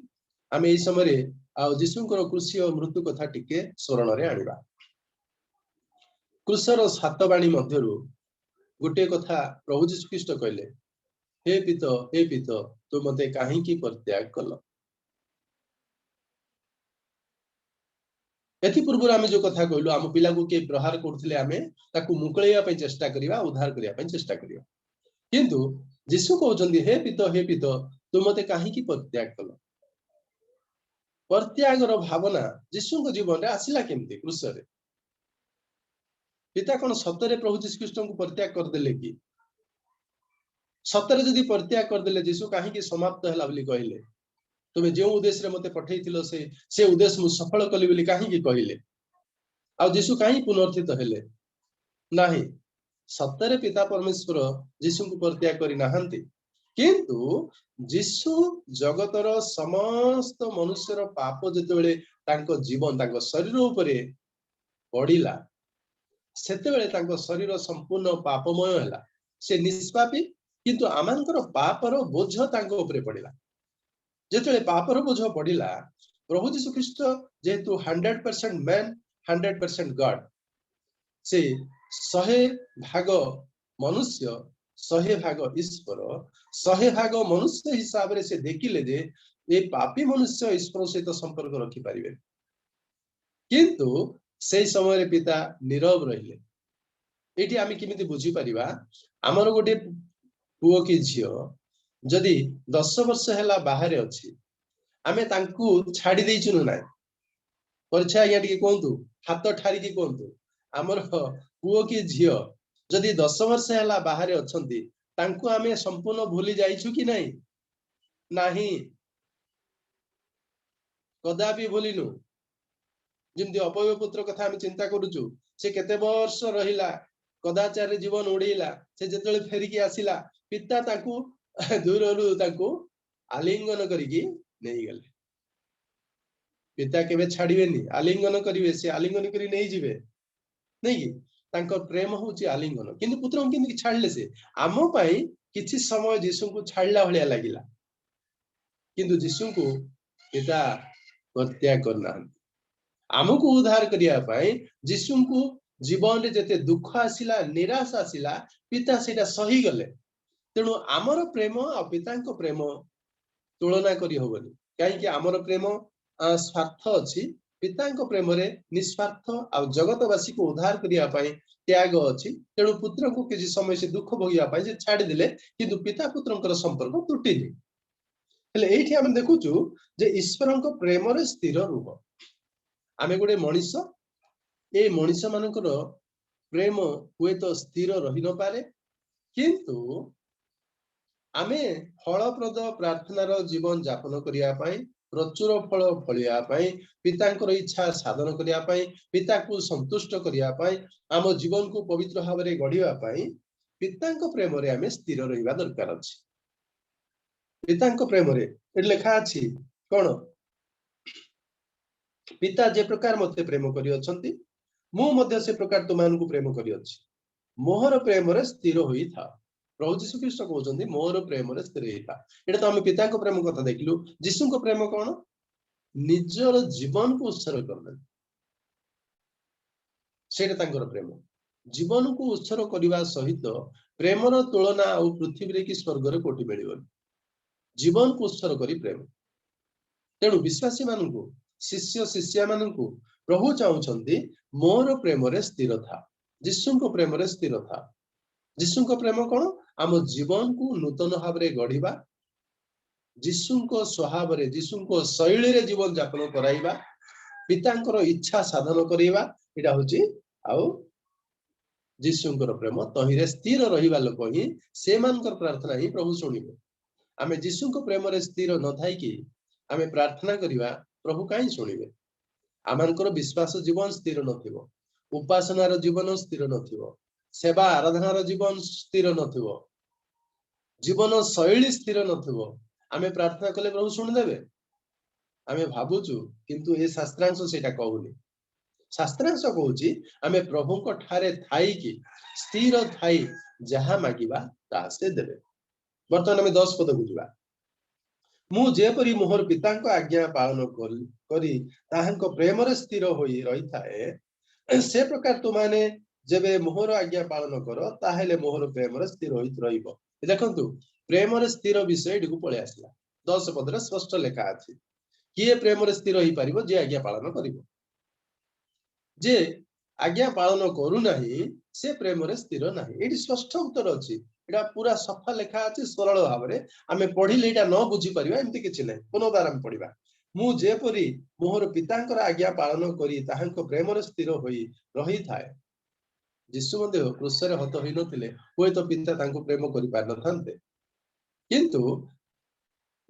आमे एई समय रे आ जीशुंकर कृषि और मृत्यु कथा टिके स्मरण रे आनिबा कृषर 7 बाणी मध्यरु गोटे कथा प्रभु जीशु ख्रीष्ट कहले हे पित तू मते काहे की परित्याग कल एथि पूर्व आमे जो कथा कहलु आम पिला को के प्रहार करथिले आमे ताकू मुकळैया पय चेष्टा करिवा उद्धार करिया पय चेष्टा करिवा किंतु जीशु कहउचंदी हे पित तू मते काहे की परित्याग कल परित्यागर भावना जीशु को जीवन रे आसिला केमती क्रूस रे पिता कोन सतरे प्रभु जीशु ख्रीष्ट को परित्याग कर देले कि सतरे जदी परित्याग कर देले जीशु काहे की समाप्त हला बोली कहले तुमे जे उद्देश्य रे मते पठैथिलो से उद्देश्य मु सफल कली बोली काहे की कहले आ जीशु काहे पुनर्थित हेले नाही सतरे पिता परमेश्वर जीशु को परित्याग करि नाहंती किंतु जीशु जगतर समस्त मनुष्यर पाप जेतेबेले तांको जीवन तांको शरीर उपरे पड़िला सेतेबेले तांको शरीर संपूर्ण पापमय हैला से निष्पापी किंतु आमानकर पापर बोझ तांको उपरे पड़िला जेतेबेले पापर बोझ पड़िला प्रभु जीशु ख्रीष्ट जेहेतु 100% मैन 100% गॉड से 100% मनुष्य 100% ईश्वर 100% मनुष्य हिसाब रे से देखिले जे ये पापी मनुष्य ईश्वर सहित संपर्क रखी पारिबे किंतु से समय रे पिता नीरव रहिले एठी आमी किमिति बुझी परिबा हमर गोटे पुओ की झियो जदि 10 वर्ष हैला बाहर अछि आमे तांकू छाडी देइछु नै परिचय या टिके कोंतु हाथ ठारी की कोंतु हमर पुओ की झियो जदि 10 वर्ष हैला बाहर अछंती तांकू आमे संपूर्ण भूली जाइछु कि नहीं नाही कदापि भूलिनु जिंदी अपय पुत्र कथा हम चिंता करूछु से केते वर्ष रहिला कदाचार जीवन उड़ीला से जेतले फेरी की आसिला पिता तांकू दूरनु तांकू आलिंगन करिकी नहीं गले पिता केबे छाड़िबेनी आलिंगन करिवे से आलिंगन करी नहीं जिवे नहीं कि तांको प्रेम होची आलिंगन किंतु पुत्र हम किंतु छाड़ले से आमो पई किछि समय जीसु को छाड़ला भलिया लागिला किंतु जीसु को पिता प्रत्याग करना आमको उद्धार करिया पाई जीसु को जीवन रे जते दुख आसिला निराश आसिला पिता सेटा सही गले तेणु आमर प्रेम आ पितांको प्रेम तुलना करी होबनी काहे कि आमर प्रेम स्वार्थ अछि पितांको प्रेम रे निस्वार्थ आ जगतवासी को उद्धार करिया पाई त्याग अछि तेणु पुत्र को किछि समय से दुख भोगिया पाई जे छाडी दिले किंतु पिता पुत्रंकर संपर्क टूटिनी हेले एठी हम देखुचु जे ईश्वरंको प्रेम रे स्थिर रुह आमे गोटे मनीष ए मनीष मानकर प्रेम हुए तो स्थिर रही न पारे किंतु आमे फलप्रद प्रार्थनार जीवन यापन करिया पाई प्रचुर फल फलिया पाई पितांकर इच्छा साधन करिया पाई पिता को संतुष्ट करिया पाई आम जीवन को पवित्र भाव में गढ़िया पाई पितांक प्रेम रे आमे स्थिर रहिबा दरकार अछि पितांक प्रेम रे लिखा अछि कोन पिता जे प्रकार मते प्रेम करि अछंती मु मध्ये से प्रकार तुमान को प्रेम करि अछि मोहर प्रेम रे स्थिर होई था प्रभु जीशु ख्रीष्ट कहउछंती मोहर प्रेम रे स्थिर होई था एटा तो हम पिता को प्रेम कथा देखलु जीशु को प्रेम कोन निजर जीवन को उत्सर्ग करले सेटा तांकर प्रेम जीवन को उत्सर्ग करिवा सहित प्रेमर तुलना आ पृथ्वी रे कि स्वर्ग रे कोटि मिलिबो जीवन को उत्सर्ग करी प्रेम तेणु विश्वासी मानकु शिष्य शिष्या मानकु प्रभु चाहुछंती मोर प्रेम रे स्थिर था जीशु को प्रेम रे स्थिर था जीशु को प्रेम कोन आम जीवन को नूतन भाव रे गढ़िबा जीशु को स्वभाव रे जीशु को शैली रे जीवन यापन कराइबा पितांकर इच्छा साधन करिबा एटा होची आउ जीशुंकर प्रेम तहिरे स्थिर रहिबा लोक ही से मानकर प्रार्थना ही प्रभु सुनिबे आमे जीशु को प्रेम रे स्थिर न थाई कि आमे प्रार्थना करिबा प्रभु काई सुनिबे आमानकर विश्वास जीवन स्थिर नथिबो उपासनार जीवन स्थिर नथिबो सेवा आराधनार जीवन स्थिर नथिबो जीवन शैली स्थिर नथिबो आमे प्रार्थना कले प्रभु सुनि देबे आमे भाबुचु किंतु ए शास्त्रांश सेटा कहूनी शास्त्रांश कहूची आमे प्रभु को ठारे थाई कि स्थिर थाई जहा मागिबा ता से देबे वर्तमान में 10 पद बुझिबा मु जेपरि मोहर पितांको आज्ञा पालन करी ताहांको प्रेम रे स्थिर होई रही थाए से प्रकार तुमाने जेबे मोहर आज्ञा पालन करो ताहेले मोहर प्रेम रे स्थिर होई रहिबो देखंतु प्रेम रे स्थिर विषय डिगु पळे आसला 10 पद रे स्पष्ट लेखा अछि किए प्रेम रे स्थिर होई परिबो जे आज्ञा पालन करिवो जे आज्ञा पालन करू नाही से प्रेम रे स्थिर नाही एटी स्पष्ट उत्तर अछि एटा पूरा सफा लेखा अछि सरल भाव रे आमे पढिले एटा न बुझी परिबा एमति किछि नै कोनो बार हम पढिबा मु जेपरि मोहर पितांकर आज्ञा पालन करी ताहांको प्रेम रे स्थिर होई रही थाए जीशु मध्ये क्रूस रे हत होई नथिले होय तो पिता तांको प्रेम करि पार नथान्ते किंतु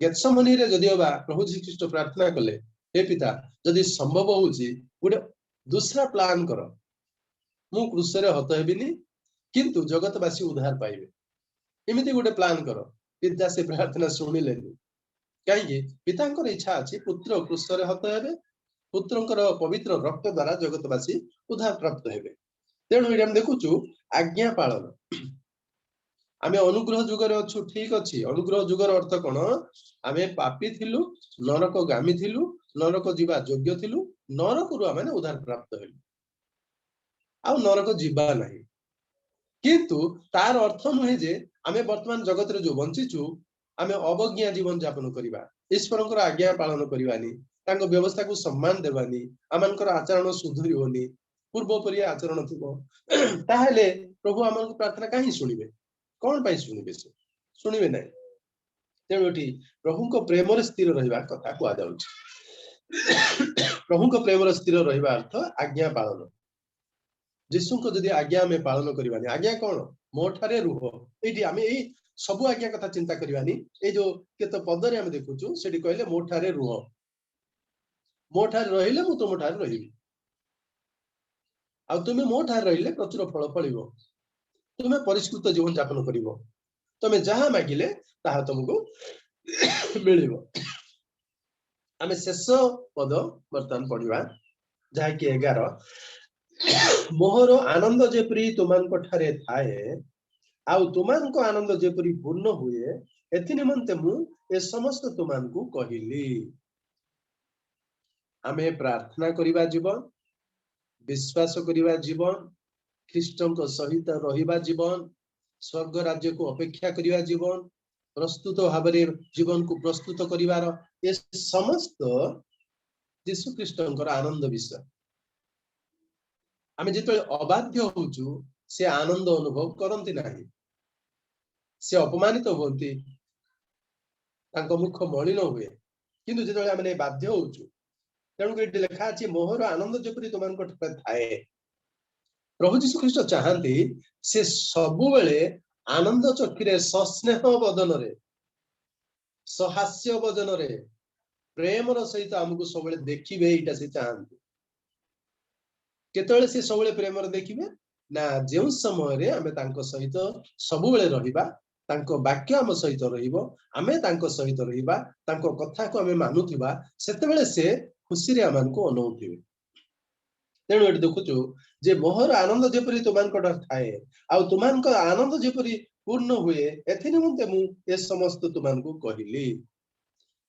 गेत्सेमनी रे जदिबा प्रभु जी ख्रीष्ट प्रार्थना कले हे पिता जदि संभव होउची गुडे दूसरा प्लान करो मु क्रूस रे हत हेबिनी किंतु जगतवासी उद्धार पाइबे एमिति गुडे प्लान करो पिता से प्रार्थना शुणिलेनि कहीं पितांकर इच्छा अच्छी पुत्र क्रूशरे हत हेबे पुत्रंकर पवित्र रक्त द्वारा जगतवासी उद्धार प्राप्त हेबे तेणु ये देखुचु आज्ञा पालन आमे अनुग्रह जुगर अच्छु ठीक अच्छी अनुग्रह जुगर अर्थ कौन आमे पापी थिलु नरक गामी थिलु नरक जीवा योग्य थिलु नरक रु आमे उद्धार प्राप्त हेलु आ नरक जीवा नहीं किंतु तार अर्थ नुहे जे आमे वर्तमान जगत रे जो बंचीचु आमे अवज्ञा जीवन यापन करिबा ईश्वरंकर आज्ञा पालन करिवानी तांको व्यवस्था को सम्मान देवानी आमनकर आचरण सुधरिबोनी पूर्व परि आचरण थिबो ताहेले प्रभु आमन प्रार्थना काहे सुनिबे कौन पाई शुणिबे से शुणिबे नहीं तेणु एठी प्रभु को प्रेम रे स्थिर रहिबा कथा को प्रभु को प्रेम रे स्थिर रहिबा अर्थ आज्ञा पालन यीशु को जदि आज्ञा में पालन करबानी आज्ञा कौन मोठारे रुह एठी आमे एई सब आज्ञा कथा चिंता करबानी ए जो केतो पद रे हम देखुचु सेठी कहले मोठारे रुह मोठारे रहिले मु तो मोठारे रहिबी आ तुमे मोठारे रहिले प्रचुर फल फलिबो तुम्हें परिष्कृत जीवन यापन करिवो तुम्हें जहां मागिले ताहा तुमको मिलिबो आमे शेष पद वर्तमान पढिबा जहा कि 11 मोहर आनंद जेपरि तुमानको ठारे थाए आउ तुमानको आनंद जेपरि पूर्ण हुए एथि निमंते मु ए समस्त तुमानको कहिली आमे प्रार्थना करिबा जीवन विश्वास करिबा जीवन ख्रीष्टन को सहित रहिबा जीवन स्वर्ग राज्य को अपेक्षा करिबा जीवन प्रस्तुत भाबरे जीवन को प्रस्तुत करिवार ए समस्त यीशु ख्रीष्टनकर आनंद विषय आमे जेतले अबाध्य होचु से आनंद अनुभव करंती नाही से अपमानित होती तांको मुख मलिन हुए किंतु जेतले आमे बाध्य होचु तेणु कि लिखा अछि मोहर आनंद जेपरि तुमानको थाए प्रभु जीशु ख्रीष्ट चाहती से सबु बेले आनंद चक्षुरे सस्नेह बदन रे सहास्य बदन रे प्रेम रो सहित हमको सब बेले देखिबे एटा से चाहती केतले से सब बेले प्रेम रे देखिबे ना जेउ समय रे हमें तांको सहित सबु बेले रहिबा तांको वाक्य हम सहित रहिबो हमें तांको सहित रहिबा तांको कथा को हमें मानुथिबा सेते बेले से खुशी रे हमनको अनुभूतिबे तेणु एटी देखुचु जे मोहर आनंद जेपरि तुमानकर थाए आ तुमानकर आनंद जेपरि पूर्ण हुए एथि निमंते मु ए समस्त तुमानको कहिली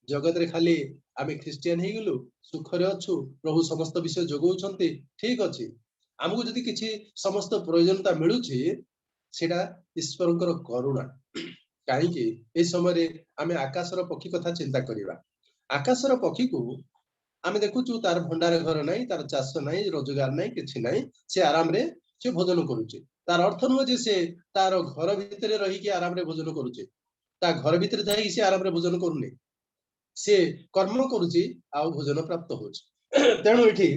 जगत रे खाली आमे ख्रिस्टियन हे गेलु सुख रे अछु प्रभु समस्त विषय जगौछंती ठीक अछि हमहु जदि किछि समस्त प्रयोजनता मिलुछि सेटा ईश्वरंकर करुणा काहे कि ए समय रे आमे आकाशर पक्षी कथा चिंता करिबा आकाशर पक्षी को आमे देखुचु तार भंडार घर नाही तार चाष नाही रोजगार नाही किछि नाही से आराम रे से भोजन करूचे तार अर्थ न जे से तार घर भितरे रही के आराम रे भोजन करूचे ता घर भितरे जाई के से आराम रे भोजन करूनी से कर्म करूची आ भोजन प्राप्त होची तेणु एठी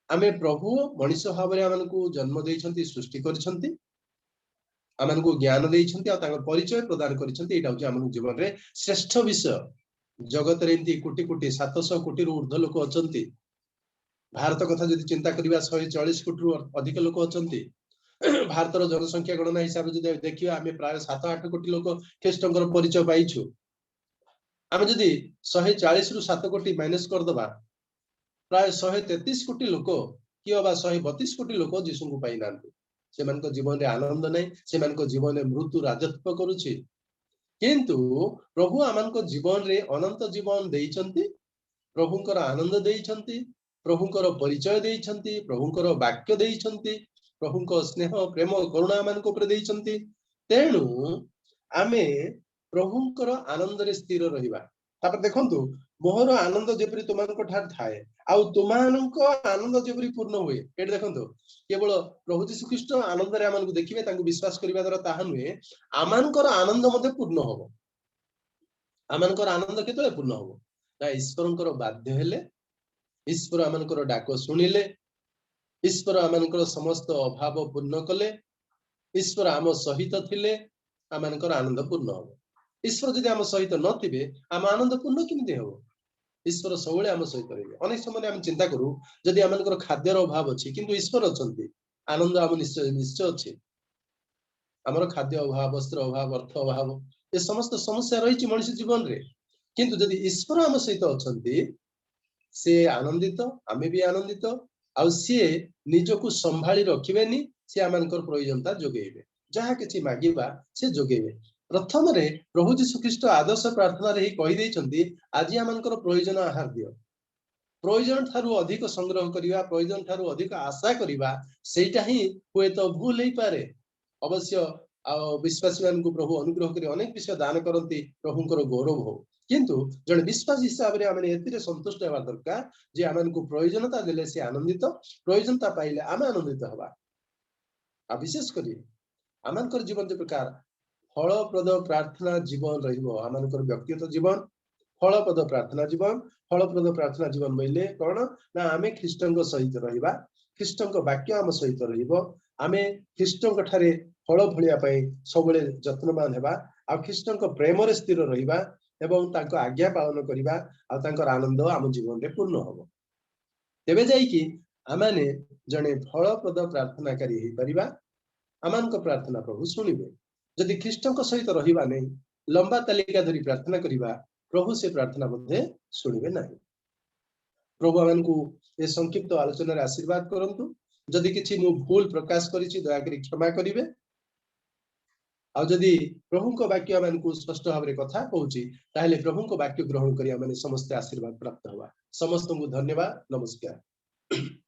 आमे प्रभु मनुष्य भाव रे हमनको जन्म देइछंती सृष्टि करछंती हमनको ज्ञान देइछंती आ तांकर परिचय प्रदान करछंती एटा होची हमन जीवन रे श्रेष्ठ विषय जगत रे इंती कोटी कोटी 700 कोटी रु ऊर्ध्व लोक अछंती भारत कथा जदि चिंता करिबा 140 कोटी रु अधिक लोक अछंती भारत रो जनसंख्या गणना हिसाब जदि देखिबा हमें प्राय 7-8 कोटी लोक ख्रीष्टंकर परिचय पाइछु हम जदि 140 रु 7 कोटी माइनस कर दबा प्राय 133 कोटी लोक कि बा 132 कोटी लोक जीसु को पाइ नांती सेमानको जीवन रे आनंद नै सेमानको जीवन रे मृत्यु राजत्व करूछि किंतु प्रभु आमनको जीवन रे अनंत जीवन देइछंती प्रभुंकर आनंद देइछंती प्रभुंकर परिचय देइछंती प्रभुंकर वाक्य देइछंती प्रभुंकर स्नेह प्रेम करुणा आमनको ऊपर देइछंती तेणु आमे प्रभुंकर आनंद रे स्थिर रहिबा तापर देखंतु मोहर आनंद जेपरि तुमानको ठार थाए आ तुमानको आनंद जेपरि पूर्ण हुए एट देखंतु केवल प्रभु यीशु ख्रीष्ट आनंद रे आमनको देखिबे तांको विश्वास करिबा द्वारा ताहा नुहे आमानकर आनंद मध्ये पूर्ण होबो आमानकर आनंद केतले पूर्ण होबो ना ईश्वरंकर बाध्य हेले ईश्वर आमानकर डाको सुनिले ईश्वर आमानकर समस्त अभाव पूर्ण कले ईश्वर आम सहित थिले आमानकर आनंद पूर्ण होबो ईश्वर जदि आम सहित नथिबे आम आनंद पूर्ण केमिति होबो ईश्वर सबले आम सहित रहिबे अनेक समय आम चिंता करू जदि आमानकर खाद्यर अभाव अछि किंतु ईश्वर अछंती आनंद आम निश्चय निश्चय अछि हमर खाद्य अभाव वस्त्र अभाव अर्थ अभाव ए समस्त समस्या रही मनुष्य जीवन रे किंतु जदि ईश्वर आम सहित अछंती से आनंदित आमे भी आनंदित आ सी निजको संभाली रखिबेनी से आमानकर प्रयोजनता जोगेबे जहा किछि मागिबा से जोगेबे प्रथम रे प्रभु जीशु ख्रीष्ट आदर्श प्रार्थना रे कहि दैछंती आज आमानकर प्रयोजन आहार दियो प्रयोजन ठारू अधिक संग्रह करिवा प्रयोजन ठारू अधिक आशा करिवा सेटा ही हुए तो भूल ही पारे अवश्य विश्वासी मान को प्रभु अनुग्रह करी अनेक विषय दान करती प्रभुंकर गौरव हो किंतु जन विश्वास हिसाब रे आमे एतिरे संतुष्ट हेबा दरकार जे आमन को प्रयोजनता देले से आनंदित प्रयोजनता पाइले आमे आनंदित हबा आ विशेष करी आमनकर जीवन जे प्रकार फलप्रद प्रार्थना जीवन रहिबो आमनकर व्यक्तिगत जीवन फलप्रद प्रार्थना जीवन बोले कौन ना आमे ख्रीष्टन सहित रहिबा ख्रीष्टन वाक्य आम सहित रहिबो आमे ख्रीष्टन ठारे फल भलिया पई सबले जत्नवान हेबा आ ख्रीष्टन प्रेम रे स्थिर रहिबा एवं तांको आज्ञा पालन करिबा आ तांकर आनंद आम जीवन रे पूर्ण हबो तेबे जाई कि आमाने जने फलप्रद प्रार्थनाकारी हेई परिबा आमानक प्रार्थना प्रभु सुनिबे जदि ख्रीष्टन सहित रहिबा नै लंबा तालिका धरी प्रार्थना करिबा प्रभु से प्रार्थना मध्ये सुनिबे नाही प्रभु आमानकु ए संक्षिप्त आलोचना रे आशीर्वाद करंतु जदि किछि मु भूल प्रकाश करिछि दया करी क्षमा करिवे आ जदि प्रभु को वाक्य आमानकु स्पष्ट भाव रे कथा कहूछि ताहेले प्रभु को वाक्य ग्रहण करी आमाने समस्त आशीर्वाद प्राप्त हवा समस्त को धन्यवाद नमस्कार।